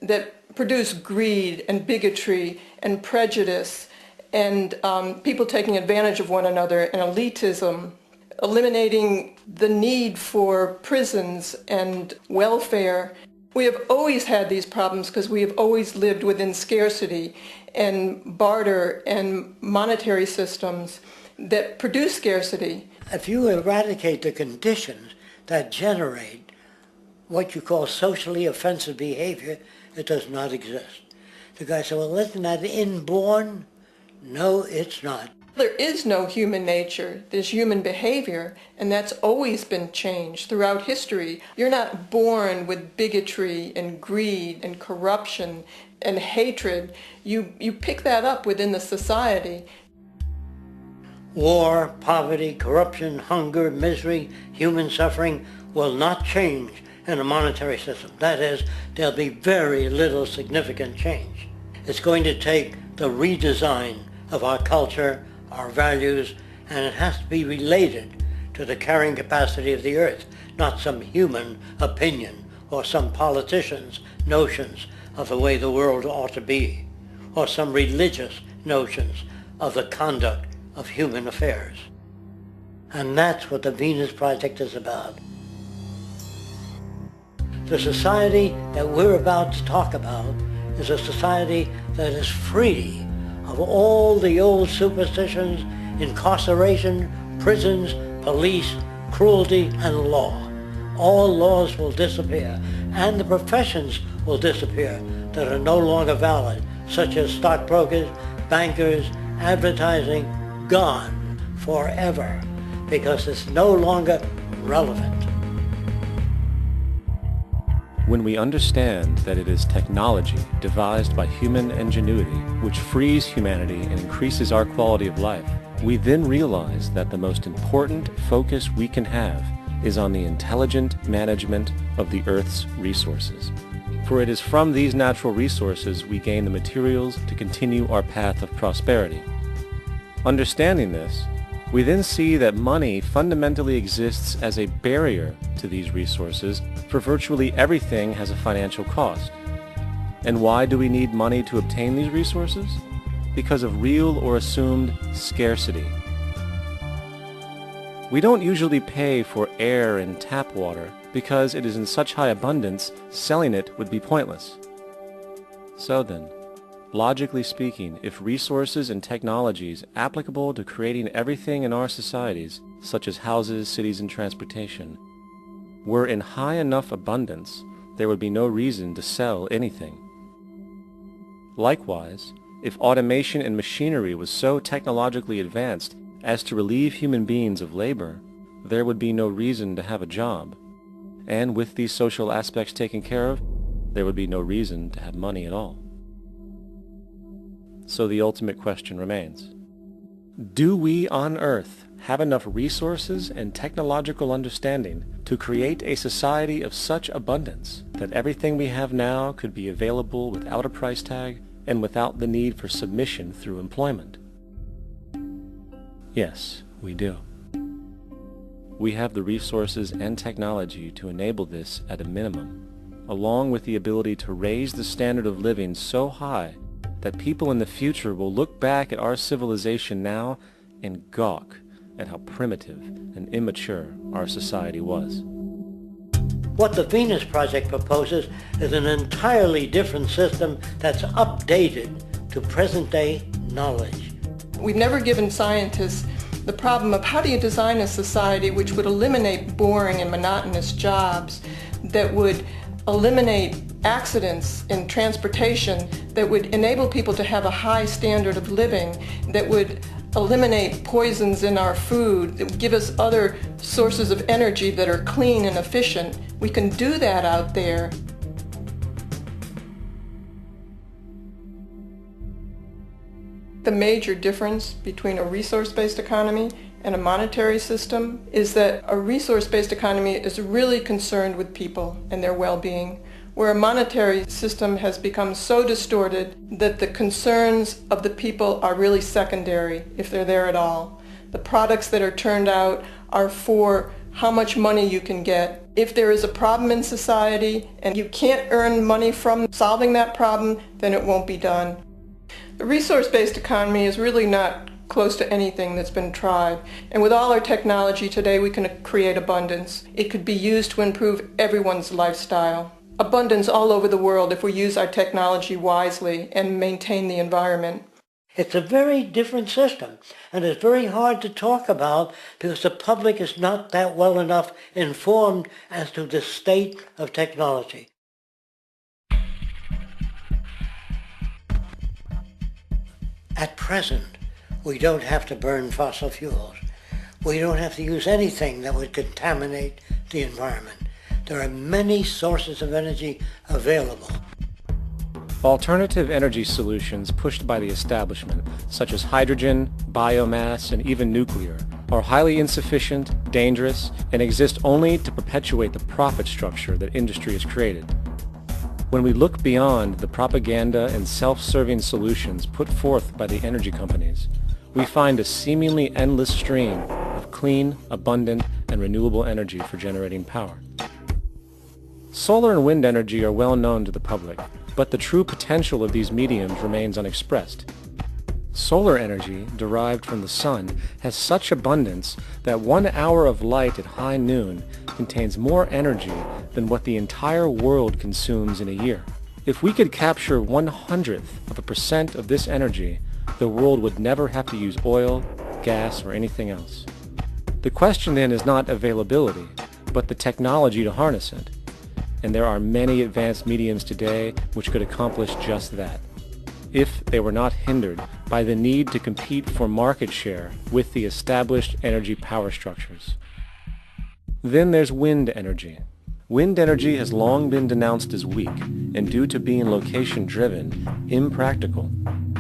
produce greed and bigotry and prejudice and people taking advantage of one another and elitism, eliminating the need for prisons and welfare. We have always had these problems because we have always lived within scarcity and barter and monetary systems that produce scarcity. If you eradicate the conditions that generate what you call socially offensive behavior, it does not exist. The guy said, well, isn't that inborn? No, it's not. There is no human nature. There's human behavior, and that's always been changed throughout history. You're not born with bigotry and greed and corruption and hatred. You pick that up within the society. War, poverty, corruption, hunger, misery, human suffering will not change in a monetary system. That is, there'll be very little significant change. It's going to take the redesign of our culture, our values, and it has to be related to the carrying capacity of the earth, not some human opinion or some politician's notions of the way the world ought to be, or some religious notions of the conduct of human affairs. And that's what the Venus Project is about. The society that we're about to talk about is a society that is free of all the old superstitions, incarceration, prisons, police, cruelty, and law. All laws will disappear, and the professions will disappear that are no longer valid, such as stockbrokers, bankers, advertising, gone forever, because it's no longer relevant. When we understand that it is technology devised by human ingenuity which frees humanity and increases our quality of life, we then realize that the most important focus we can have is on the intelligent management of the Earth's resources. For it is from these natural resources we gain the materials to continue our path of prosperity. Understanding this, we then see that money fundamentally exists as a barrier to these resources, for virtually everything has a financial cost. And why do we need money to obtain these resources? Because of real or assumed scarcity. We don't usually pay for air and tap water because it is in such high abundance, selling it would be pointless. So then, Logically speaking, if resources and technologies applicable to creating everything in our societies, such as houses, cities, and transportation, were in high enough abundance, there would be no reason to sell anything. Likewise, if automation and machinery was so technologically advanced as to relieve human beings of labor, there would be no reason to have a job. And with these social aspects taken care of, there would be no reason to have money at all. So the ultimate question remains: do we on Earth have enough resources and technological understanding to create a society of such abundance that everything we have now could be available without a price tag and without the need for submission through employment? Yes, we do. We have the resources and technology to enable this at a minimum, along with the ability to raise the standard of living so high that people in the future will look back at our civilization now and gawk at how primitive and immature our society was. What the Venus Project proposes is an entirely different system that's updated to present-day knowledge. We've never given scientists the problem of how do you design a society which would eliminate boring and monotonous jobs, that would eliminate accidents in transportation, that would enable people to have a high standard of living, that would eliminate poisons in our food, that would give us other sources of energy that are clean and efficient. We can do that out there. The major difference between a resource-based economy and a monetary system is that a resource-based economy is really concerned with people and their well-being, where a monetary system has become so distorted that the concerns of the people are really secondary, if they're there at all. The products that are turned out are for how much money you can get. If there is a problem in society and you can't earn money from solving that problem, then it won't be done. The resource-based economy is really not close to anything that's been tried. And with all our technology today, we can create abundance. It could be used to improve everyone's lifestyle. Abundance all over the world if we use our technology wisely and maintain the environment. It's a very different system, and it's very hard to talk about because the public is not that well enough informed as to the state of technology. At present, we don't have to burn fossil fuels. We don't have to use anything that would contaminate the environment. There are many sources of energy available. Alternative energy solutions pushed by the establishment, such as hydrogen, biomass, and even nuclear, are highly insufficient, dangerous, and exist only to perpetuate the profit structure that industry has created. When we look beyond the propaganda and self-serving solutions put forth by the energy companies, we find a seemingly endless stream of clean, abundant, and renewable energy for generating power. Solar and wind energy are well known to the public, but the true potential of these mediums remains unexpressed. Solar energy, derived from the sun, has such abundance that 1 hour of light at high noon contains more energy than what the entire world consumes in a year. If we could capture 1/100% of this energy, the world would never have to use oil, gas, or anything else. The question then is not availability, but the technology to harness it. And there are many advanced mediums today which could accomplish just that, if they were not hindered by the need to compete for market share with the established energy power structures. Then there's wind energy. Wind energy has long been denounced as weak, and due to being location-driven, impractical.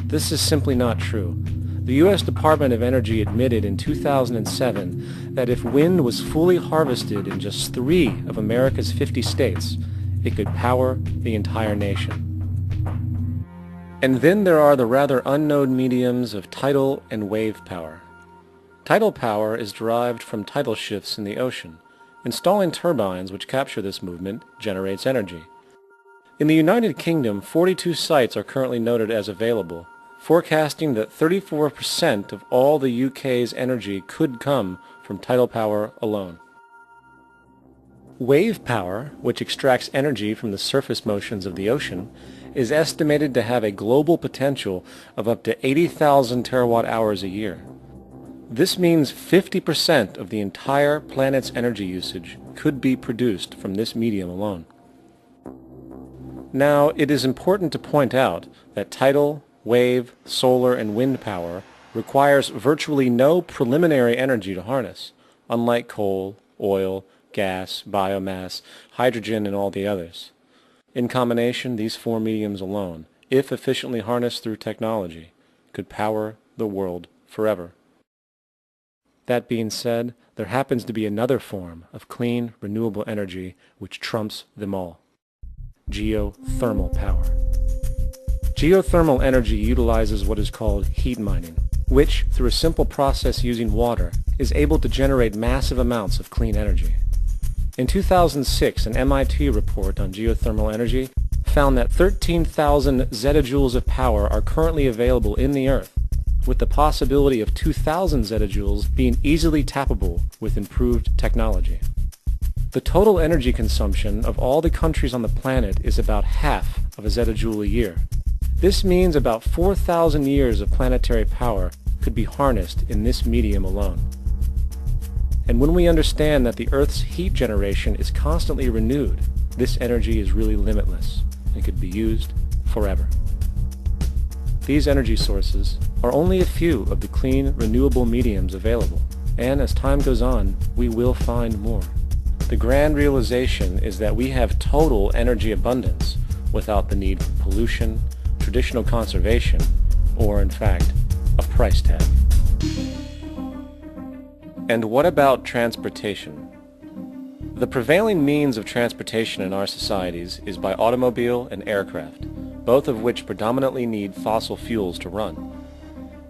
This is simply not true. The U.S. Department of Energy admitted in 2007 that if wind was fully harvested in just 3 of America's 50 states, it could power the entire nation. And then there are the rather unknown mediums of tidal and wave power. Tidal power is derived from tidal shifts in the ocean. Installing turbines which capture this movement generates energy. In the United Kingdom, 42 sites are currently noted as available, forecasting that 34% of all the UK's energy could come from tidal power alone. Wave power, which extracts energy from the surface motions of the ocean, is estimated to have a global potential of up to 80,000 terawatt-hours a year. This means 50% of the entire planet's energy usage could be produced from this medium alone. Now, it is important to point out that tidal, wave, solar, and wind power requires virtually no preliminary energy to harness, unlike coal, oil, gas, biomass, hydrogen, and all the others. In combination, these four mediums alone, if efficiently harnessed through technology, could power the world forever. That being said, there happens to be another form of clean, renewable energy which trumps them all: geothermal power. Geothermal energy utilizes what is called heat mining, which, through a simple process using water, is able to generate massive amounts of clean energy. In 2006, an MIT report on geothermal energy found that 13,000 zettajoules of power are currently available in the Earth, with the possibility of 2,000 zettajoules being easily tappable with improved technology. The total energy consumption of all the countries on the planet is about half of a zettajoule a year. This means about 4,000 years of planetary power could be harnessed in this medium alone. And when we understand that the Earth's heat generation is constantly renewed, this energy is really limitless and could be used forever. These energy sources are only a few of the clean, renewable mediums available, and as time goes on, we will find more. The grand realization is that we have total energy abundance without the need for pollution, traditional conservation, or in fact, a price tag. And what about transportation? The prevailing means of transportation in our societies is by automobile and aircraft, both of which predominantly need fossil fuels to run.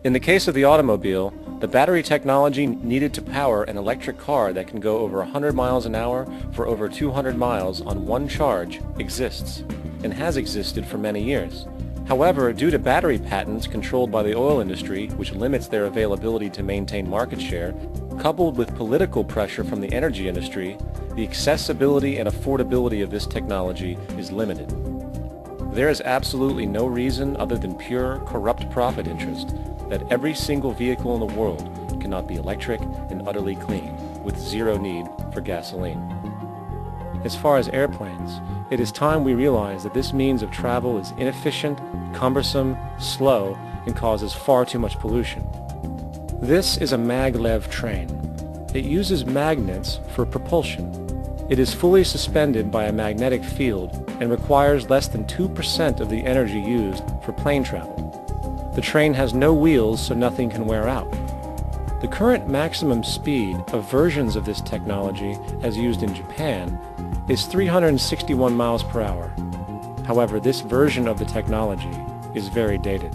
In the case of the automobile, the battery technology needed to power an electric car that can go over 100 miles an hour for over 200 miles on one charge exists, and has existed for many years. However, due to battery patents controlled by the oil industry, which limits their availability to maintain market share, coupled with political pressure from the energy industry, the accessibility and affordability of this technology is limited. There is absolutely no reason other than pure, corrupt profit interest that every single vehicle in the world cannot be electric and utterly clean, with zero need for gasoline. As far as airplanes, it is time we realize that this means of travel is inefficient, cumbersome, slow, and causes far too much pollution. This is a maglev train. It uses magnets for propulsion. It is fully suspended by a magnetic field and requires less than 2% of the energy used for plane travel. The train has no wheels, so nothing can wear out. The current maximum speed of versions of this technology, as used in Japan, is 361 miles per hour. However, this version of the technology is very dated.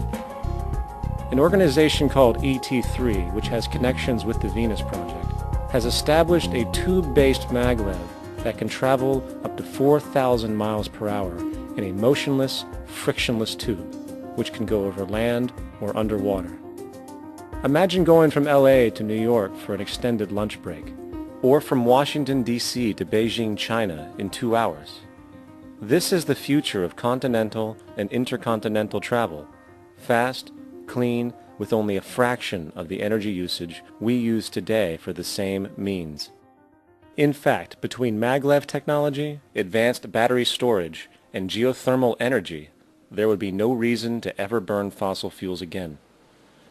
An organization called ET3, which has connections with the Venus Project, has established a tube-based maglev that can travel up to 4,000 miles per hour in a motionless, frictionless tube, which can go over land or underwater. Imagine going from LA to New York for an extended lunch break, or from Washington, D.C. to Beijing, China in 2 hours. This is the future of continental and intercontinental travel, fast, clean, with only a fraction of the energy usage we use today for the same means. In fact, between maglev technology, advanced battery storage, and geothermal energy, there would be no reason to ever burn fossil fuels again.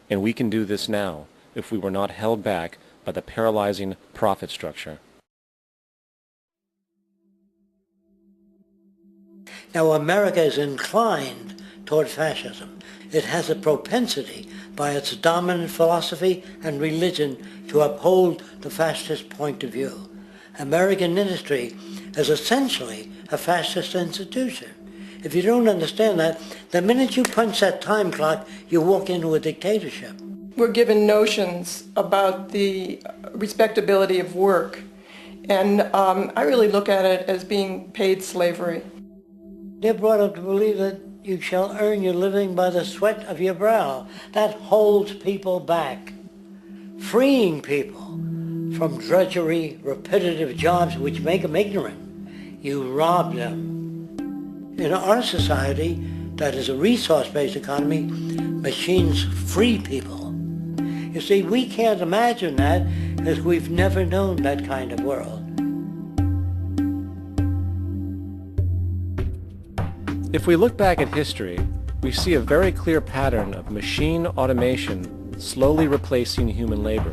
And we can do this now if we were not held back by the paralyzing profit structure. Now, America is inclined toward fascism. It has a propensity by its dominant philosophy and religion to uphold the fascist point of view. American industry is essentially a fascist institution. If you don't understand that, the minute you punch that time clock, you walk into a dictatorship. We're given notions about the respectability of work, and I really look at it as being paid slavery. They're brought up to believe that you shall earn your living by the sweat of your brow. That holds people back. Freeing people from drudgery, repetitive jobs which make them ignorant. You rob them. In our society, that is a resource-based economy, machines free people. You see, we can't imagine that because we've never known that kind of world. If we look back at history, we see a very clear pattern of machine automation slowly replacing human labor.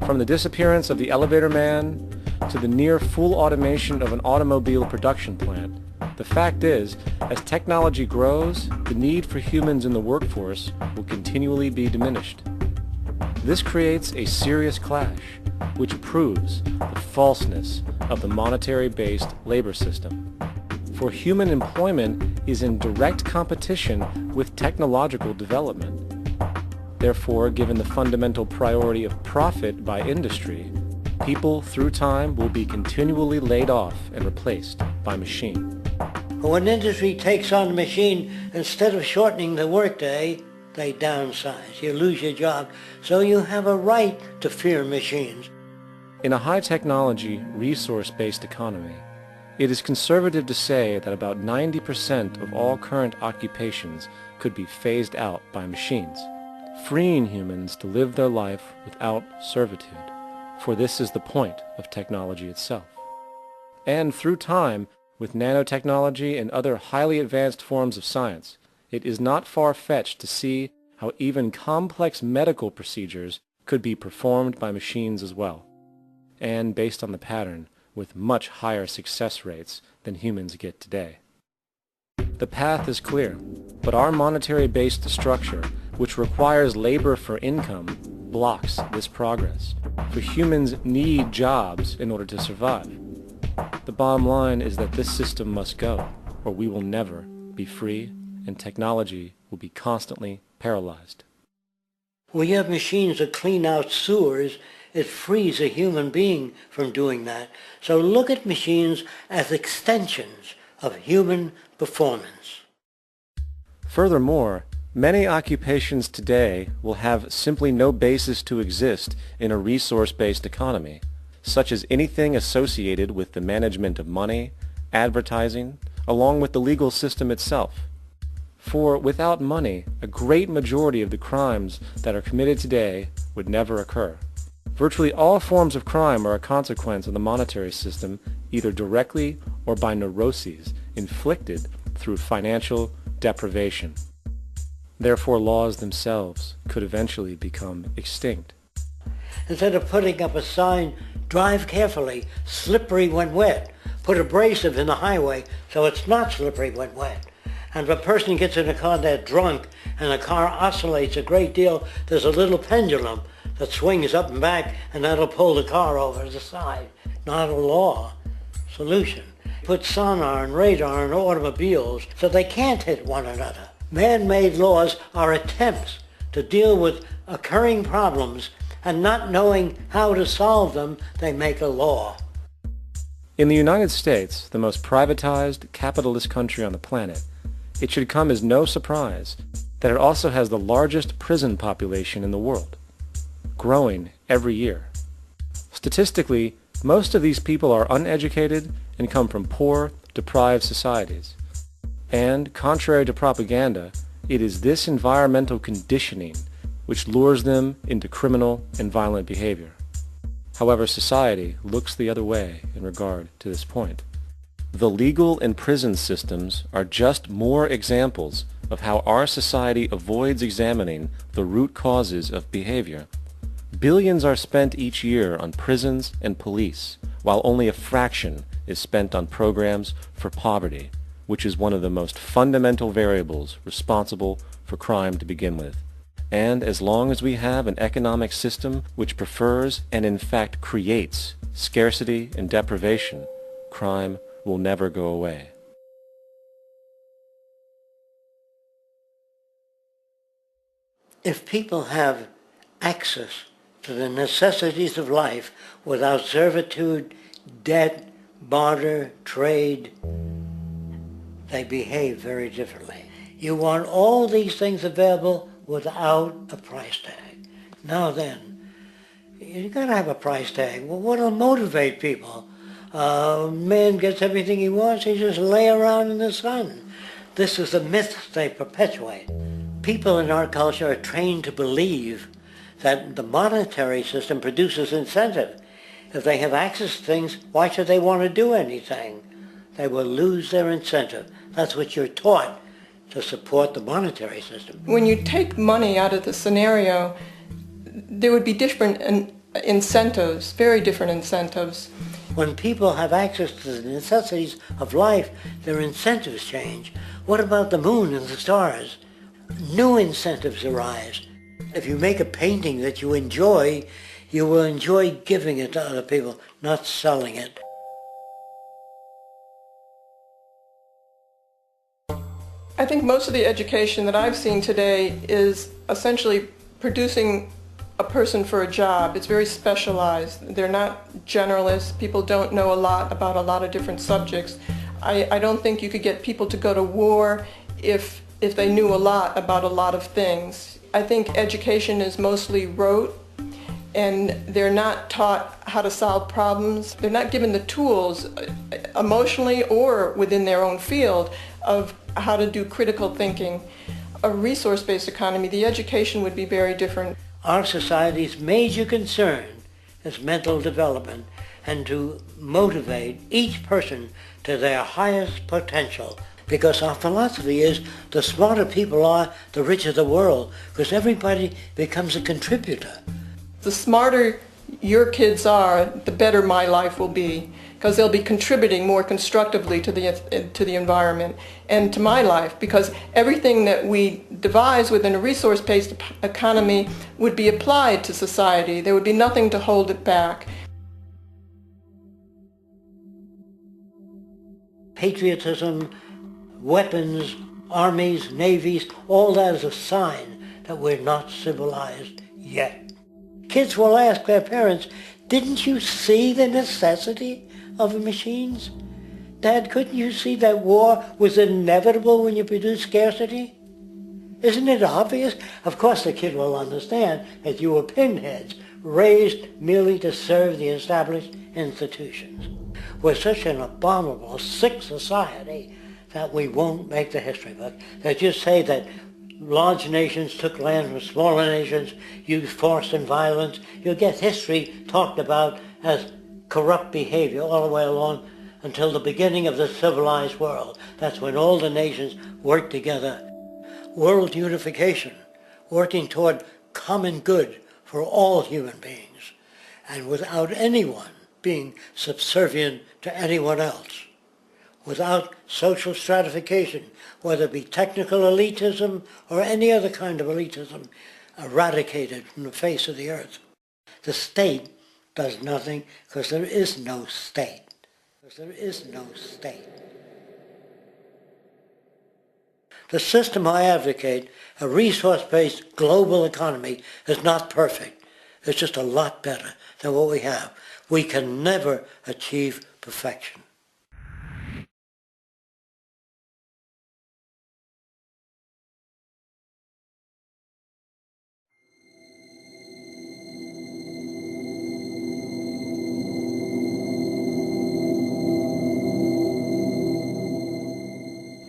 From the disappearance of the elevator man to the near full automation of an automobile production plant, the fact is, as technology grows, the need for humans in the workforce will continually be diminished. This creates a serious clash, which proves the falseness of the monetary-based labor system. For human employment is in direct competition with technological development. Therefore, given the fundamental priority of profit by industry, people through time will be continually laid off and replaced by machine. When industry takes on a machine, instead of shortening the workday, they downsize. You lose your job, so you have a right to fear machines. In a high-technology, resource-based economy, it is conservative to say that about 90% of all current occupations could be phased out by machines, freeing humans to live their life without servitude, for this is the point of technology itself. And through time, with nanotechnology and other highly advanced forms of science, it is not far-fetched to see how even complex medical procedures could be performed by machines as well, and based on the pattern, with much higher success rates than humans get today. The path is clear, but our monetary-based structure, which requires labor for income, blocks this progress, for humans need jobs in order to survive. The bottom line is that this system must go, or we will never be free, and technology will be constantly paralyzed. We have machines that clean out sewers. It frees a human being from doing that. So look at machines as extensions of human performance. Furthermore, many occupations today will have simply no basis to exist in a resource-based economy, such as anything associated with the management of money, advertising, along with the legal system itself. For without money, a great majority of the crimes that are committed today would never occur. Virtually all forms of crime are a consequence of the monetary system, either directly or by neuroses inflicted through financial deprivation. Therefore, laws themselves could eventually become extinct. Instead of putting up a sign, drive carefully, slippery when wet, put abrasive in the highway so it's not slippery when wet. And if a person gets in a car that's drunk and the car oscillates a great deal, there's a little pendulum that swings up and back, and that'll pull the car over to the side. Not a law solution. Put sonar and radar in automobiles so they can't hit one another. Man-made laws are attempts to deal with occurring problems, and not knowing how to solve them, they make a law. In the United States, the most privatized, capitalist country on the planet, it should come as no surprise that it also has the largest prison population in the world, growing every year. Statistically, most of these people are uneducated and come from poor, deprived societies. And, contrary to propaganda, it is this environmental conditioning which lures them into criminal and violent behavior. However, society looks the other way in regard to this point. The legal and prison systems are just more examples of how our society avoids examining the root causes of behavior. Billions are spent each year on prisons and police, while only a fraction is spent on programs for poverty, which is one of the most fundamental variables responsible for crime to begin with. And as long as we have an economic system which prefers and in fact creates scarcity and deprivation, crime will never go away. If people have access to the necessities of life without servitude, debt, barter, trade, they behave very differently. You want all these things available without a price tag. Now then, You got to have a price tag. Well, what'll motivate people? Man gets everything he wants, he just lay around in the sun. This is the myth they perpetuate. People in our culture are trained to believe that the monetary system produces incentive. If they have access to things, why should they want to do anything? They will lose their incentive. That's what you're taught to support the monetary system. When you take money out of the scenario, there would be different incentives, very different incentives. When people have access to the necessities of life, their incentives change. What about the moon and the stars? New incentives arise. If you make a painting that you enjoy, you will enjoy giving it to other people, not selling it. I think most of the education that I've seen today is essentially producing a person for a job. It's very specialized. They're not generalists. People don't know a lot about a lot of different subjects. I don't think you could get people to go to war if they knew a lot about a lot of things. I think education is mostly rote, and they're not taught how to solve problems. They're not given the tools emotionally or within their own field of how to do critical thinking. A resource-based economy, the education would be very different. Our society's major concern is mental development and to motivate each person to their highest potential. Because our philosophy is the smarter people are, the richer the world, because everybody becomes a contributor. The smarter your kids are, the better my life will be, because they'll be contributing more constructively to the environment and to my life, because everything that we devise within a resource-based economy would be applied to society. There would be nothing to hold it back. Patriotism, weapons, armies, navies, all that is a sign that we're not civilized yet. Kids will ask their parents, didn't you see the necessity of the machines? Dad, couldn't you see that war was inevitable when you produce scarcity? Isn't it obvious? Of course the kid will understand that you were pinheads, raised merely to serve the established institutions. We're such an abominable, sick society that we won't make the history book. They just say that large nations took land from smaller nations, used force and violence. You'll get history talked about as corrupt behavior all the way along until the beginning of the civilized world. That's when all the nations work together. World unification, working toward common good for all human beings, and without anyone being subservient to anyone else, without social stratification, whether it be technical elitism or any other kind of elitism, eradicated from the face of the earth. The state does nothing because there is no state. Because there is no state. The system I advocate, a resource-based global economy, is not perfect. It's just a lot better than what we have. We can never achieve perfection.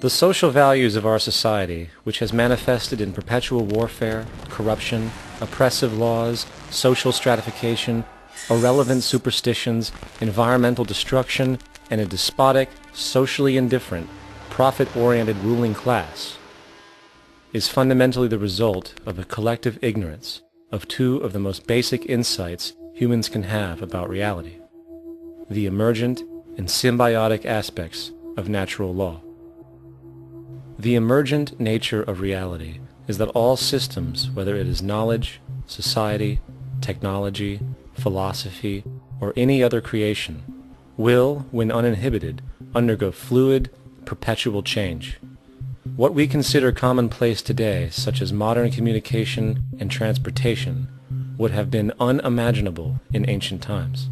The social values of our society, which has manifested in perpetual warfare, corruption, oppressive laws, social stratification, irrelevant superstitions, environmental destruction, and a despotic, socially indifferent, profit-oriented ruling class, is fundamentally the result of a collective ignorance of two of the most basic insights humans can have about reality: the emergent and symbiotic aspects of natural law. The emergent nature of reality is that all systems, whether it is knowledge, society, technology, philosophy, or any other creation, will, when uninhibited, undergo fluid, perpetual change. What we consider commonplace today, such as modern communication and transportation, would have been unimaginable in ancient times.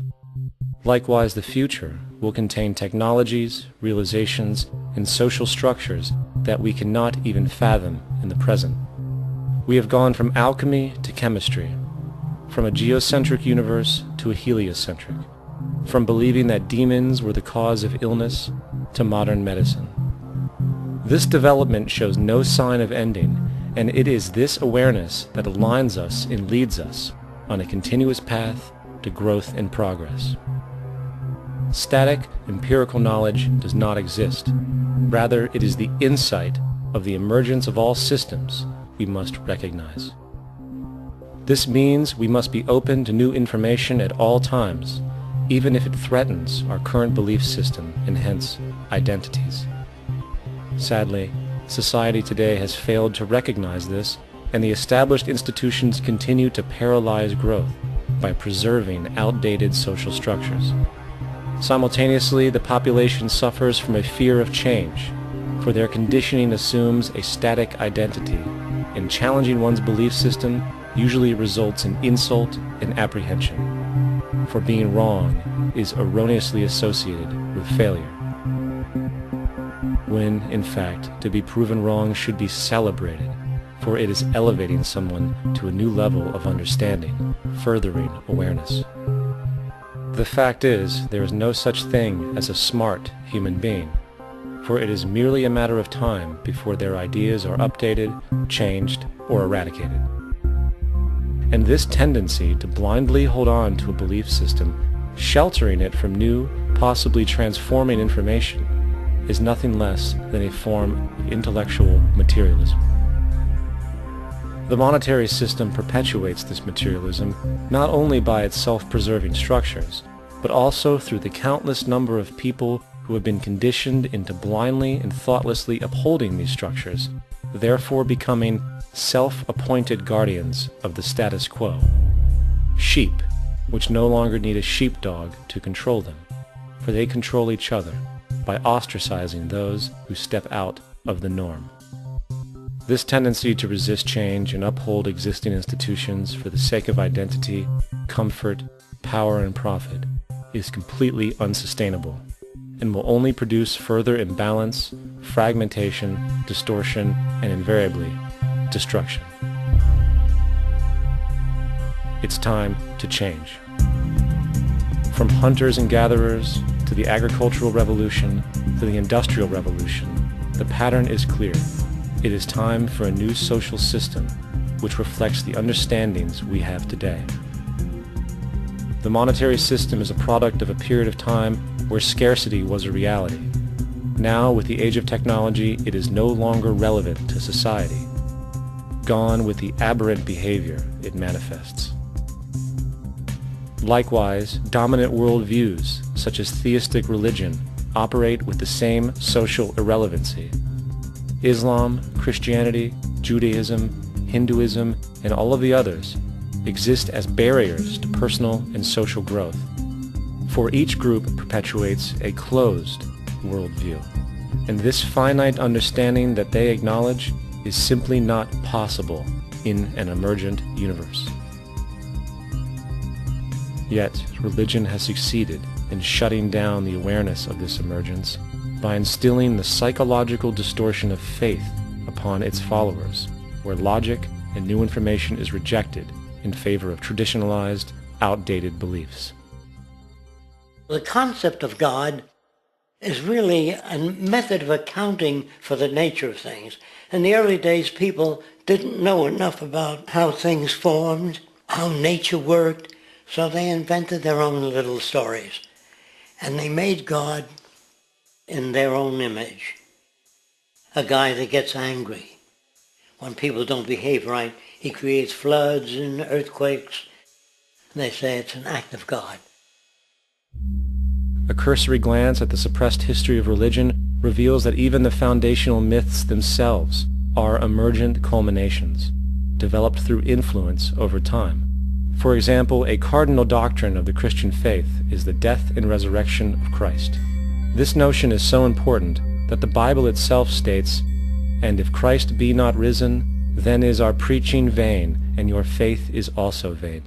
Likewise, the future will contain technologies, realizations, and social structures that we cannot even fathom in the present. We have gone from alchemy to chemistry, from a geocentric universe to a heliocentric, from believing that demons were the cause of illness to modern medicine. This development shows no sign of ending, and it is this awareness that aligns us and leads us on a continuous path to growth and progress. Static, empirical knowledge does not exist. Rather, it is the insight of the emergence of all systems we must recognize. This means we must be open to new information at all times, even if it threatens our current belief system and hence identities. Sadly, society today has failed to recognize this, and the established institutions continue to paralyze growth by preserving outdated social structures. Simultaneously, the population suffers from a fear of change, for their conditioning assumes a static identity, and challenging one's belief system usually results in insult and apprehension, for being wrong is erroneously associated with failure, when, in fact, to be proven wrong should be celebrated, for it is elevating someone to a new level of understanding, furthering awareness. The fact is, there is no such thing as a smart human being, for it is merely a matter of time before their ideas are updated, changed, or eradicated. And this tendency to blindly hold on to a belief system, sheltering it from new, possibly transforming information, is nothing less than a form of intellectual materialism. The monetary system perpetuates this materialism not only by its self-preserving structures, but also through the countless number of people who have been conditioned into blindly and thoughtlessly upholding these structures, therefore becoming self-appointed guardians of the status quo. Sheep, which no longer need a sheepdog to control them, for they control each other by ostracizing those who step out of the norm. This tendency to resist change and uphold existing institutions for the sake of identity, comfort, power, and profit is completely unsustainable and will only produce further imbalance, fragmentation, distortion, and invariably, destruction. It's time to change. From hunters and gatherers to the agricultural revolution to the industrial revolution, the pattern is clear. It is time for a new social system which reflects the understandings we have today. The monetary system is a product of a period of time where scarcity was a reality. Now, with the age of technology, it is no longer relevant to society. Gone with the aberrant behavior it manifests. Likewise, dominant worldviews, such as theistic religion, operate with the same social irrelevancy. Islam, Christianity, Judaism, Hinduism, and all of the others exist as barriers to personal and social growth, for each group perpetuates a closed worldview, and this finite understanding that they acknowledge is simply not possible in an emergent universe. Yet, religion has succeeded in shutting down the awareness of this emergence by instilling the psychological distortion of faith upon its followers, where logic and new information is rejected in favor of traditionalized, outdated beliefs. The concept of God is really a method of accounting for the nature of things. In the early days, people didn't know enough about how things formed, how nature worked, so they invented their own little stories. And they made God in their own image. A guy that gets angry. When people don't behave right, he creates floods and earthquakes. They say it's an act of God. A cursory glance at the suppressed history of religion reveals that even the foundational myths themselves are emergent culminations, developed through influence over time. For example, a cardinal doctrine of the Christian faith is the death and resurrection of Christ. This notion is so important that the Bible itself states, "And if Christ be not risen, then is our preaching vain, and your faith is also vain."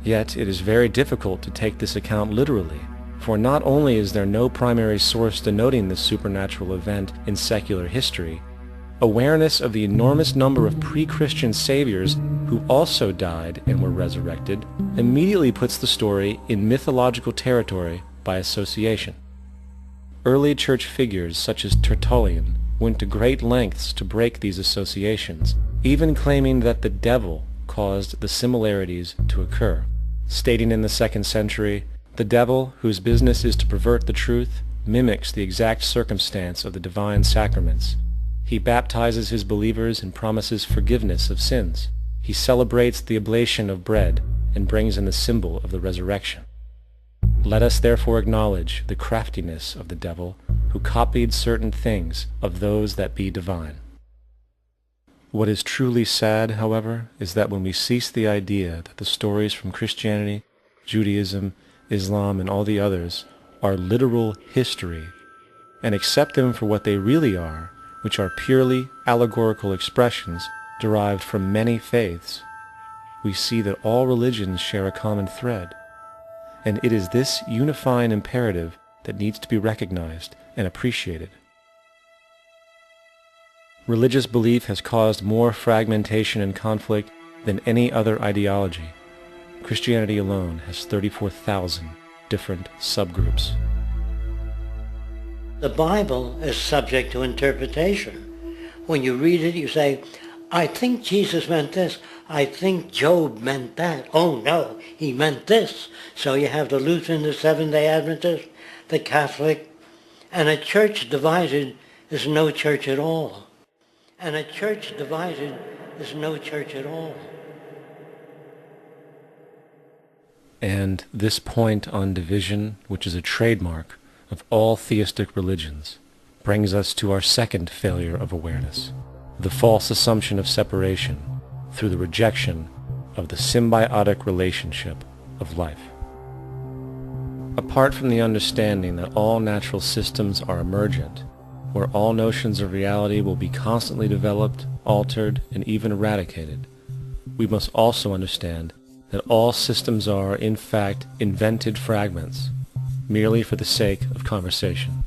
Yet it is very difficult to take this account literally, for not only is there no primary source denoting this supernatural event in secular history, Awareness of the enormous number of pre-Christian saviors who also died and were resurrected immediately puts the story in mythological territory by association. Early church figures such as Tertullian went to great lengths to break these associations, even claiming that the devil caused the similarities to occur, stating in the 2nd century, "The devil, whose business is to pervert the truth, mimics the exact circumstance of the divine sacraments. He baptizes his believers and promises forgiveness of sins. He celebrates the oblation of bread and brings in the symbol of the resurrection. Let us therefore acknowledge the craftiness of the devil, who copied certain things of those that be divine." What is truly sad, however, is that when we cease the idea that the stories from Christianity, Judaism, Islam, and all the others are literal history, and accept them for what they really are, which are purely allegorical expressions derived from many faiths, we see that all religions share a common thread, and it is this unifying imperative that needs to be recognized and appreciated. Religious belief has caused more fragmentation and conflict than any other ideology. Christianity alone has 34,000 different subgroups. The Bible is subject to interpretation. When you read it, you say, I think Jesus meant this. I think Job meant that. Oh no, he meant this. So you have the Lutheran, the Seventh-day Adventist, the Catholic, and a church divided is no church at all. And a church divided is no church at all. And this point on division, which is a trademark of all theistic religions, brings us to our second failure of awareness, the false assumption of separation through the rejection of the symbiotic relationship of life. Apart from the understanding that all natural systems are emergent, where all notions of reality will be constantly developed, altered, and even eradicated, we must also understand that all systems are, in fact, invented fragments, merely for the sake of conversation.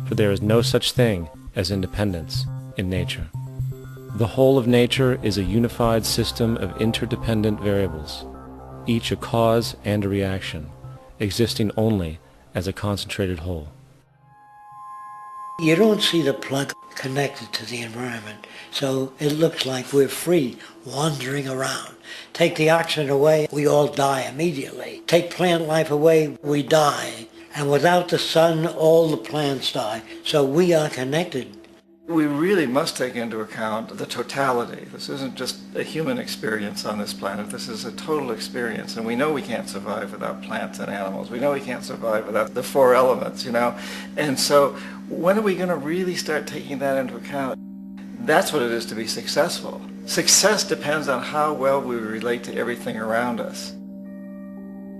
For there is no such thing as independence in nature. The whole of nature is a unified system of interdependent variables, each a cause and a reaction, existing only as a concentrated whole. You don't see the plug connected to the environment, so it looks like we're free, wandering around. Take the oxygen away, we all die immediately. Take plant life away, we die. And without the sun, all the plants die. So we are connected. We really must take into account the totality. This isn't just a human experience on this planet. This is a total experience. And we know we can't survive without plants and animals. We know we can't survive without the 4 elements, you know. And so when are we going to really start taking that into account? That's what it is to be successful. Success depends on how well we relate to everything around us.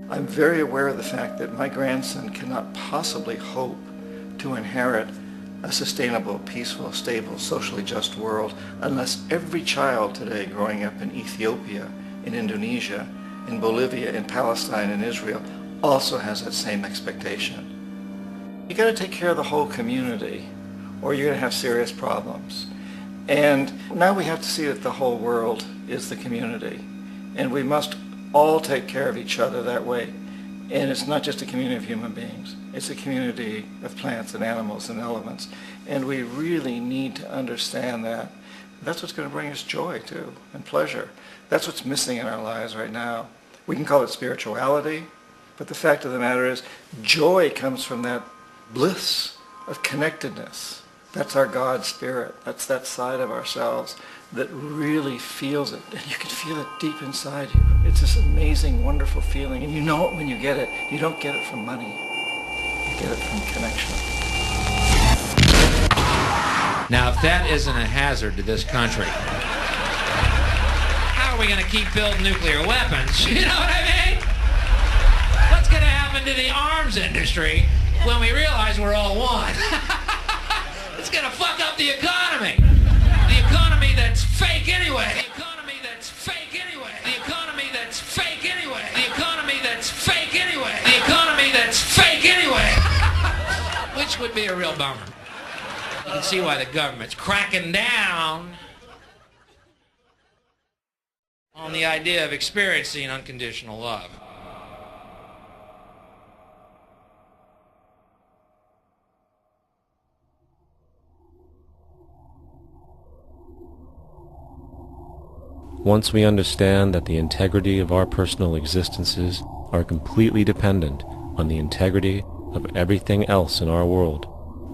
I'm very aware of the fact that my grandson cannot possibly hope to inherit a sustainable, peaceful, stable, socially just world unless every child today growing up in Ethiopia, in Indonesia, in Bolivia, in Palestine, in Israel also has that same expectation. You got to take care of the whole community or you're going to have serious problems. And now we have to see that the whole world is the community. And we must all take care of each other that way. And it's not just a community of human beings. It's a community of plants and animals and elements. And we really need to understand that. That's what's going to bring us joy, too, and pleasure. That's what's missing in our lives right now. We can call it spirituality, but the fact of the matter is joy comes from that bliss of connectedness. That's our God spirit. That's that side of ourselves that really feels it. And you can feel it deep inside you. It's this amazing, wonderful feeling. And you know it when you get it. You don't get it from money. You get it from connection. Now, if that isn't a hazard to this country, how are we going to keep building nuclear weapons? You know what I mean? What's going to happen to the arms industry when we realize we're all one? It's going to fuck up the economy. The economy that's fake anyway. The economy that's fake anyway. The economy that's fake anyway. The economy that's fake anyway. The economy that's fake anyway. Which would be a real bummer. You can see why the government's cracking down on the idea of experiencing unconditional love. Once we understand that the integrity of our personal existences are completely dependent on the integrity of everything else in our world,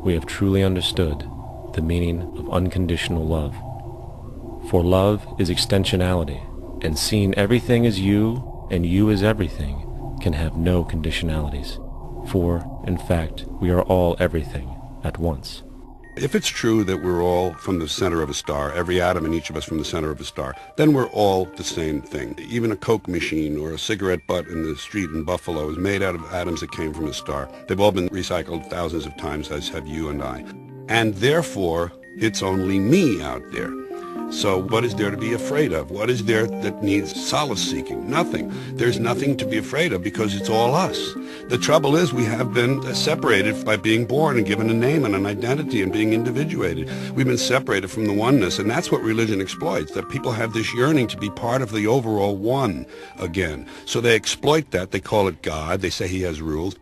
we have truly understood the meaning of unconditional love. For love is extensionality, and seeing everything as you and you as everything can have no conditionalities. For, in fact, we are all everything at once. If it's true that we're all from the center of a star, every atom in each of us from the center of a star, then we're all the same thing. Even a Coke machine or a cigarette butt in the street in Buffalo is made out of atoms that came from a star. They've all been recycled thousands of times, as have you and I. And therefore, it's only me out there. So what is there to be afraid of? What is there that needs solace-seeking? Nothing. There's nothing to be afraid of because it's all us. The trouble is we have been separated by being born and given a name and an identity and being individuated. We've been separated from the oneness, and that's what religion exploits, that people have this yearning to be part of the overall one again. So they exploit that. They call it God. They say he has rules.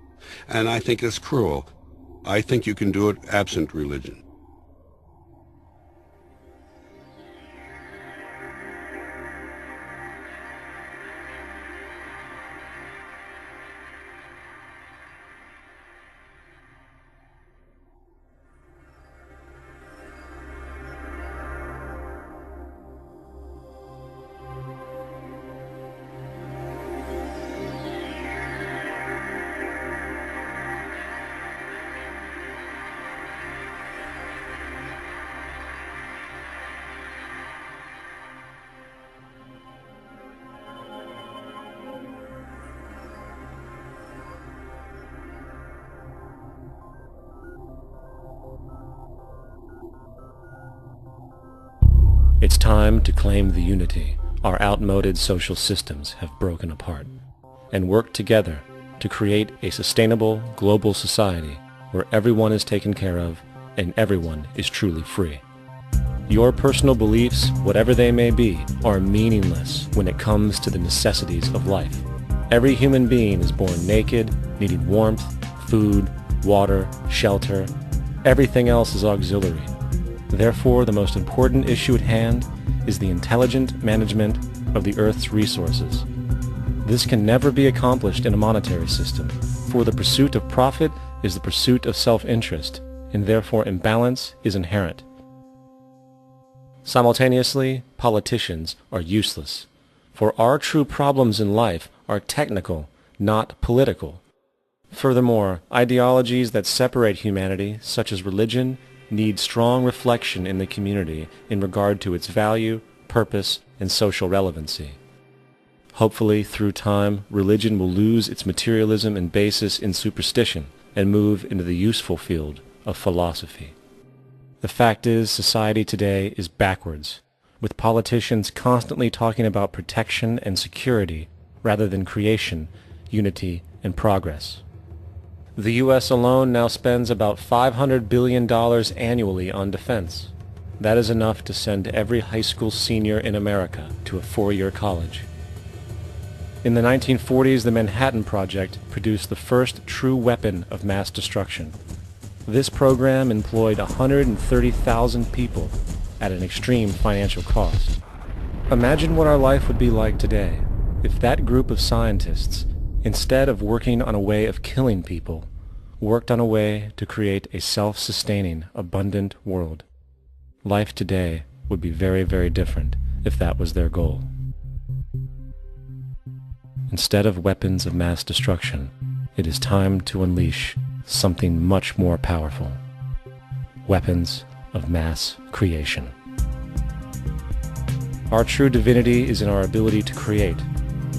And I think it's cruel. I think you can do it absent religion. It's time to claim the unity our outmoded social systems have broken apart, and work together to create a sustainable global society where everyone is taken care of and everyone is truly free. Your personal beliefs, whatever they may be, are meaningless when it comes to the necessities of life. Every human being is born naked, needing warmth, food, water, shelter. Everything else is auxiliary. Therefore, the most important issue at hand is the intelligent management of the Earth's resources. This can never be accomplished in a monetary system, for the pursuit of profit is the pursuit of self-interest, and therefore imbalance is inherent. Simultaneously, politicians are useless, for our true problems in life are technical, not political. Furthermore, ideologies that separate humanity, such as religion, need strong reflection in the community in regard to its value, purpose, and social relevancy. Hopefully, through time, religion will lose its materialism and basis in superstition and move into the useful field of philosophy. The fact is, society today is backwards, with politicians constantly talking about protection and security rather than creation, unity, and progress. The U.S. alone now spends about $500 billion annually on defense. That is enough to send every high school senior in America to a four-year college. In the 1940s, the Manhattan Project produced the first true weapon of mass destruction. This program employed 130,000 people at an extreme financial cost. Imagine what our life would be like today if that group of scientists, instead of working on a way of killing people, worked on a way to create a self-sustaining, abundant world. Life today would be very, very different if that was their goal. Instead of weapons of mass destruction, it is time to unleash something much more powerful. Weapons of mass creation. Our true divinity is in our ability to create,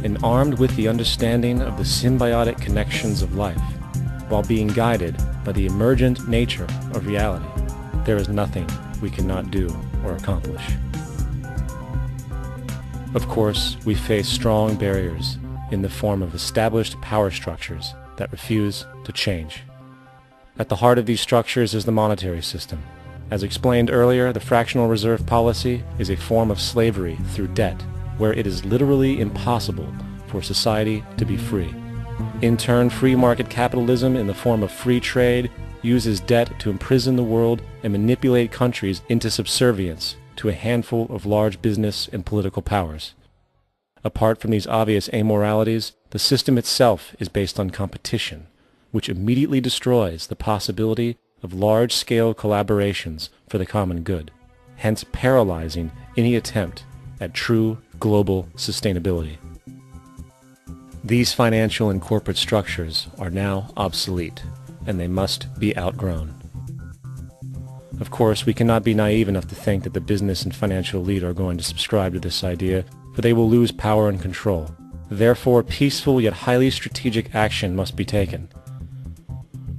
and armed with the understanding of the symbiotic connections of life, while being guided by the emergent nature of reality, there is nothing we cannot do or accomplish. Of course, we face strong barriers in the form of established power structures that refuse to change. At the heart of these structures is the monetary system, As explained earlier, the fractional reserve policy is a form of slavery through debt, where it is literally impossible for society to be free. In turn, free market capitalism in the form of free trade uses debt to imprison the world and manipulate countries into subservience to a handful of large business and political powers. Apart from these obvious amoralities, the system itself is based on competition, which immediately destroys the possibility of large-scale collaborations for the common good, hence paralyzing any attempt at true global sustainability. These financial and corporate structures are now obsolete, and they must be outgrown. Of course, we cannot be naive enough to think that the business and financial elite are going to subscribe to this idea, for they will lose power and control. Therefore, peaceful yet highly strategic action must be taken.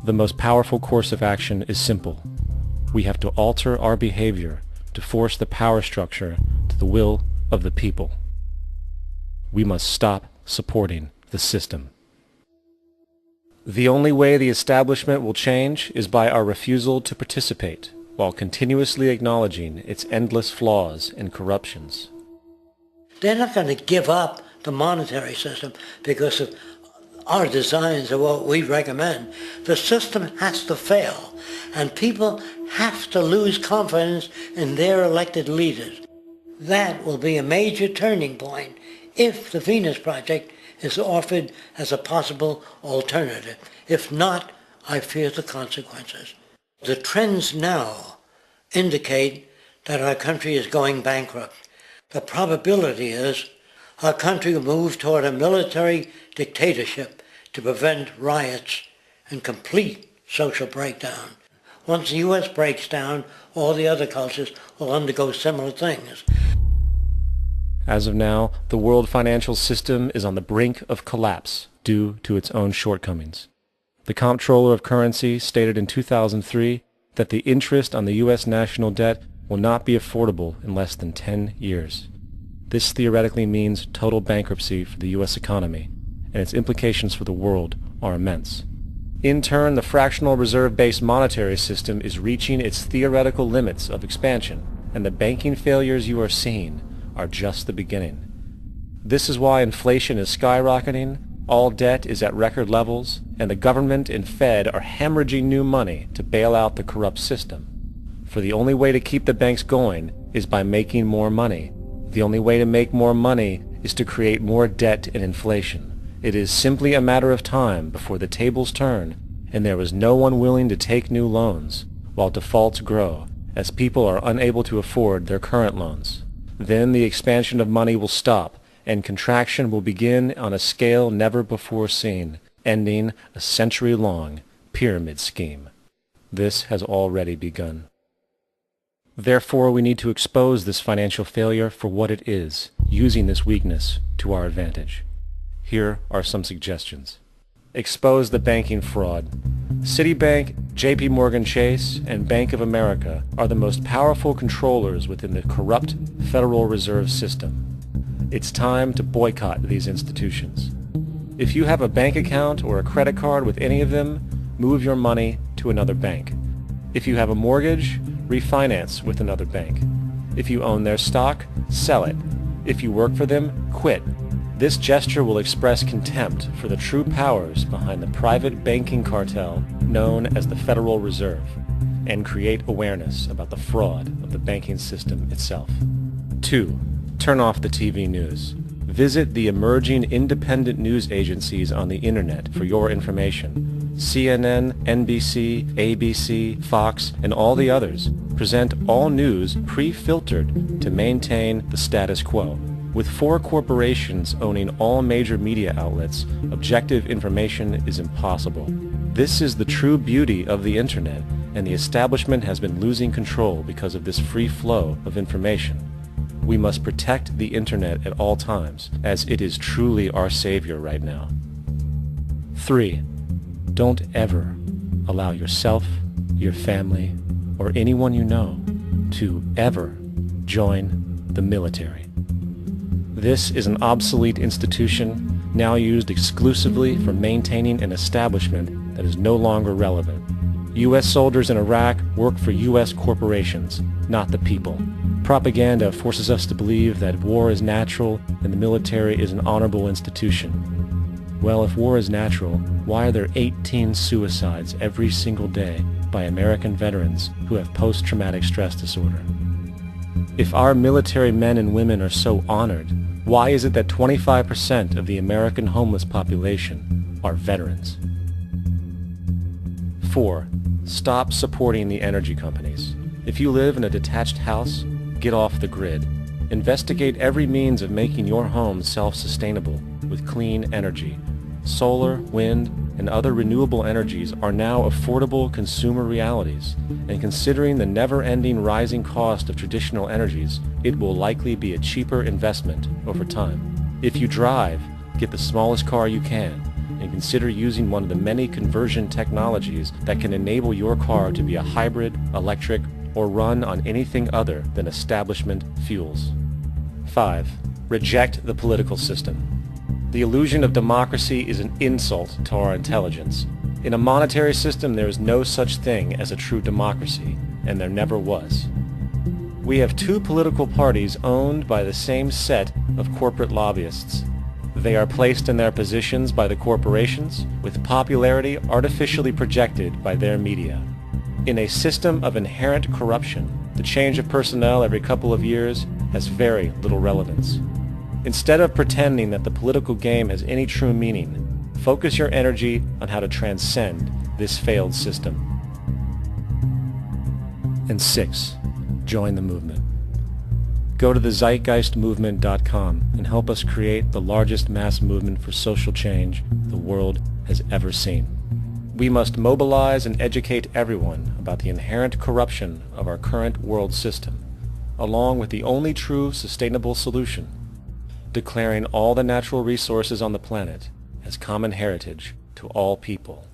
The most powerful course of action is simple. We have to alter our behavior to force the power structure to the will of the people. We must stop supporting the system. The only way the establishment will change is by our refusal to participate, while continuously acknowledging its endless flaws and corruptions. They're not going to give up the monetary system because of our designs of what we recommend. The system has to fail, and people have to lose confidence in their elected leaders. That will be a major turning point if the Venus Project is offered as a possible alternative. If not, I fear the consequences. The trends now indicate that our country is going bankrupt. The probability is our country will move toward a military dictatorship to prevent riots and complete social breakdown. Once the U.S. breaks down, all the other cultures will undergo similar things. As of now, the world financial system is on the brink of collapse due to its own shortcomings. The Comptroller of Currency stated in 2003 that the interest on the U.S. national debt will not be affordable in less than 10 years. This theoretically means total bankruptcy for the U.S. economy, and its implications for the world are immense. In turn, the fractional reserve-based monetary system is reaching its theoretical limits of expansion, and the banking failures you are seeing are just the beginning. This is why inflation is skyrocketing, all debt is at record levels, and the government and Fed are hemorrhaging new money to bail out the corrupt system. For the only way to keep the banks going is by making more money. The only way to make more money is to create more debt and inflation. It is simply a matter of time before the tables turn, and there is no one willing to take new loans, while defaults grow, as people are unable to afford their current loans. Then the expansion of money will stop, and contraction will begin on a scale never before seen, ending a century-long pyramid scheme. This has already begun. Therefore, we need to expose this financial failure for what it is, using this weakness to our advantage. Here are some suggestions. Expose the banking fraud. Citibank, JP Morgan Chase, and Bank of America are the most powerful controllers within the corrupt Federal Reserve System. It's time to boycott these institutions. If you have a bank account or a credit card with any of them, move your money to another bank. If you have a mortgage, refinance with another bank. If you own their stock, sell it. If you work for them, quit. This gesture will express contempt for the true powers behind the private banking cartel known as the Federal Reserve, and create awareness about the fraud of the banking system itself. 2. Turn off the TV news. Visit the emerging independent news agencies on the internet for your information. CNN, NBC, ABC, Fox, and all the others present all news pre-filtered to maintain the status quo. With 4 corporations owning all major media outlets, objective information is impossible. This is the true beauty of the internet, and the establishment has been losing control because of this free flow of information. We must protect the internet at all times, as it is truly our savior right now. 3. Don't ever allow yourself, your family, or anyone you know to ever join the military. This is an obsolete institution now used exclusively for maintaining an establishment that is no longer relevant. U.S. soldiers in Iraq work for U.S. corporations, not the people. Propaganda forces us to believe that war is natural and the military is an honorable institution. Well, if war is natural, why are there 18 suicides every single day by American veterans who have post-traumatic stress disorder? If our military men and women are so honored, why is it that 25% of the American homeless population are veterans? 4. Stop supporting the energy companies. If you live in a detached house, get off the grid. Investigate every means of making your home self-sustainable with clean energy. Solar, wind, and other renewable energies are now affordable consumer realities, and considering the never-ending rising cost of traditional energies, it will likely be a cheaper investment over time. If you drive, get the smallest car you can, and consider using one of the many conversion technologies that can enable your car to be a hybrid, electric, or run on anything other than establishment fuels. 5. Reject the political system. The illusion of democracy is an insult to our intelligence. In a monetary system, there is no such thing as a true democracy, and there never was. We have two political parties owned by the same set of corporate lobbyists. They are placed in their positions by the corporations, with popularity artificially projected by their media. In a system of inherent corruption, the change of personnel every couple of years has very little relevance. Instead of pretending that the political game has any true meaning, focus your energy on how to transcend this failed system. And 6. Join the movement. Go to the zeitgeistmovement.com and help us create the largest mass movement for social change the world has ever seen. We must mobilize and educate everyone about the inherent corruption of our current world system, along with the only true sustainable solution, declaring all the natural resources on the planet as common heritage to all people,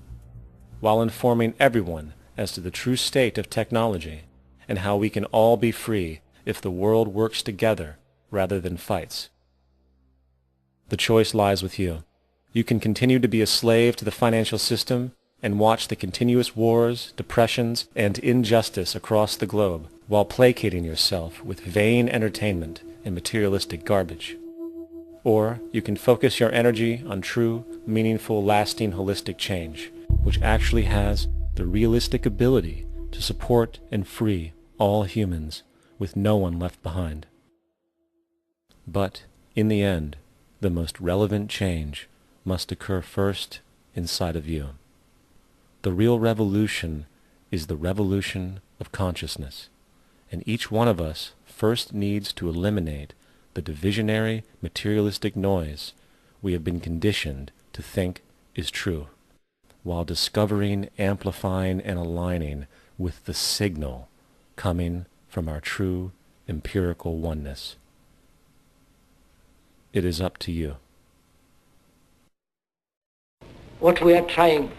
while informing everyone as to the true state of technology and how we can all be free if the world works together rather than fights. The choice lies with you. You can continue to be a slave to the financial system and watch the continuous wars, depressions, and injustice across the globe while placating yourself with vain entertainment and materialistic garbage. Or you can focus your energy on true, meaningful, lasting, holistic change, which actually has the realistic ability to support and free all humans with no one left behind. But, in the end, the most relevant change must occur first inside of you. The real revolution is the revolution of consciousness, and each one of us first needs to eliminate the divisionary, materialistic noise we have been conditioned to think is true, while discovering, amplifying, and aligning with the signal coming from our true empirical oneness. It is up to you. What we are trying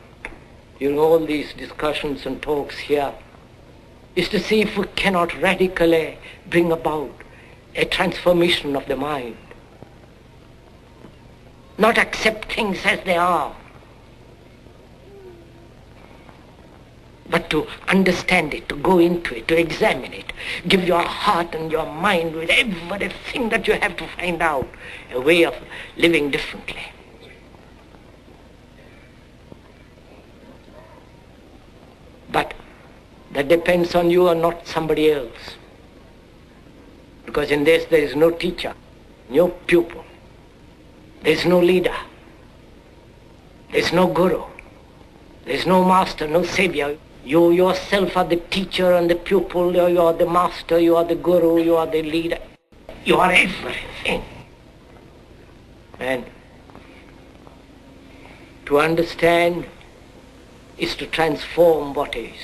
in all these discussions and talks here is to see if we cannot radically bring about a transformation of the mind. Not accept things as they are, but to understand it, to go into it, to examine it, give your heart and your mind with everything that you have to find out a way of living differently. But that depends on you and not somebody else. Because in this there is no teacher, no pupil, there is no leader, there is no guru, there is no master, no savior. You yourself are the teacher and the pupil, you are the master, you are the guru, you are the leader. You are everything. And to understand is to transform what is.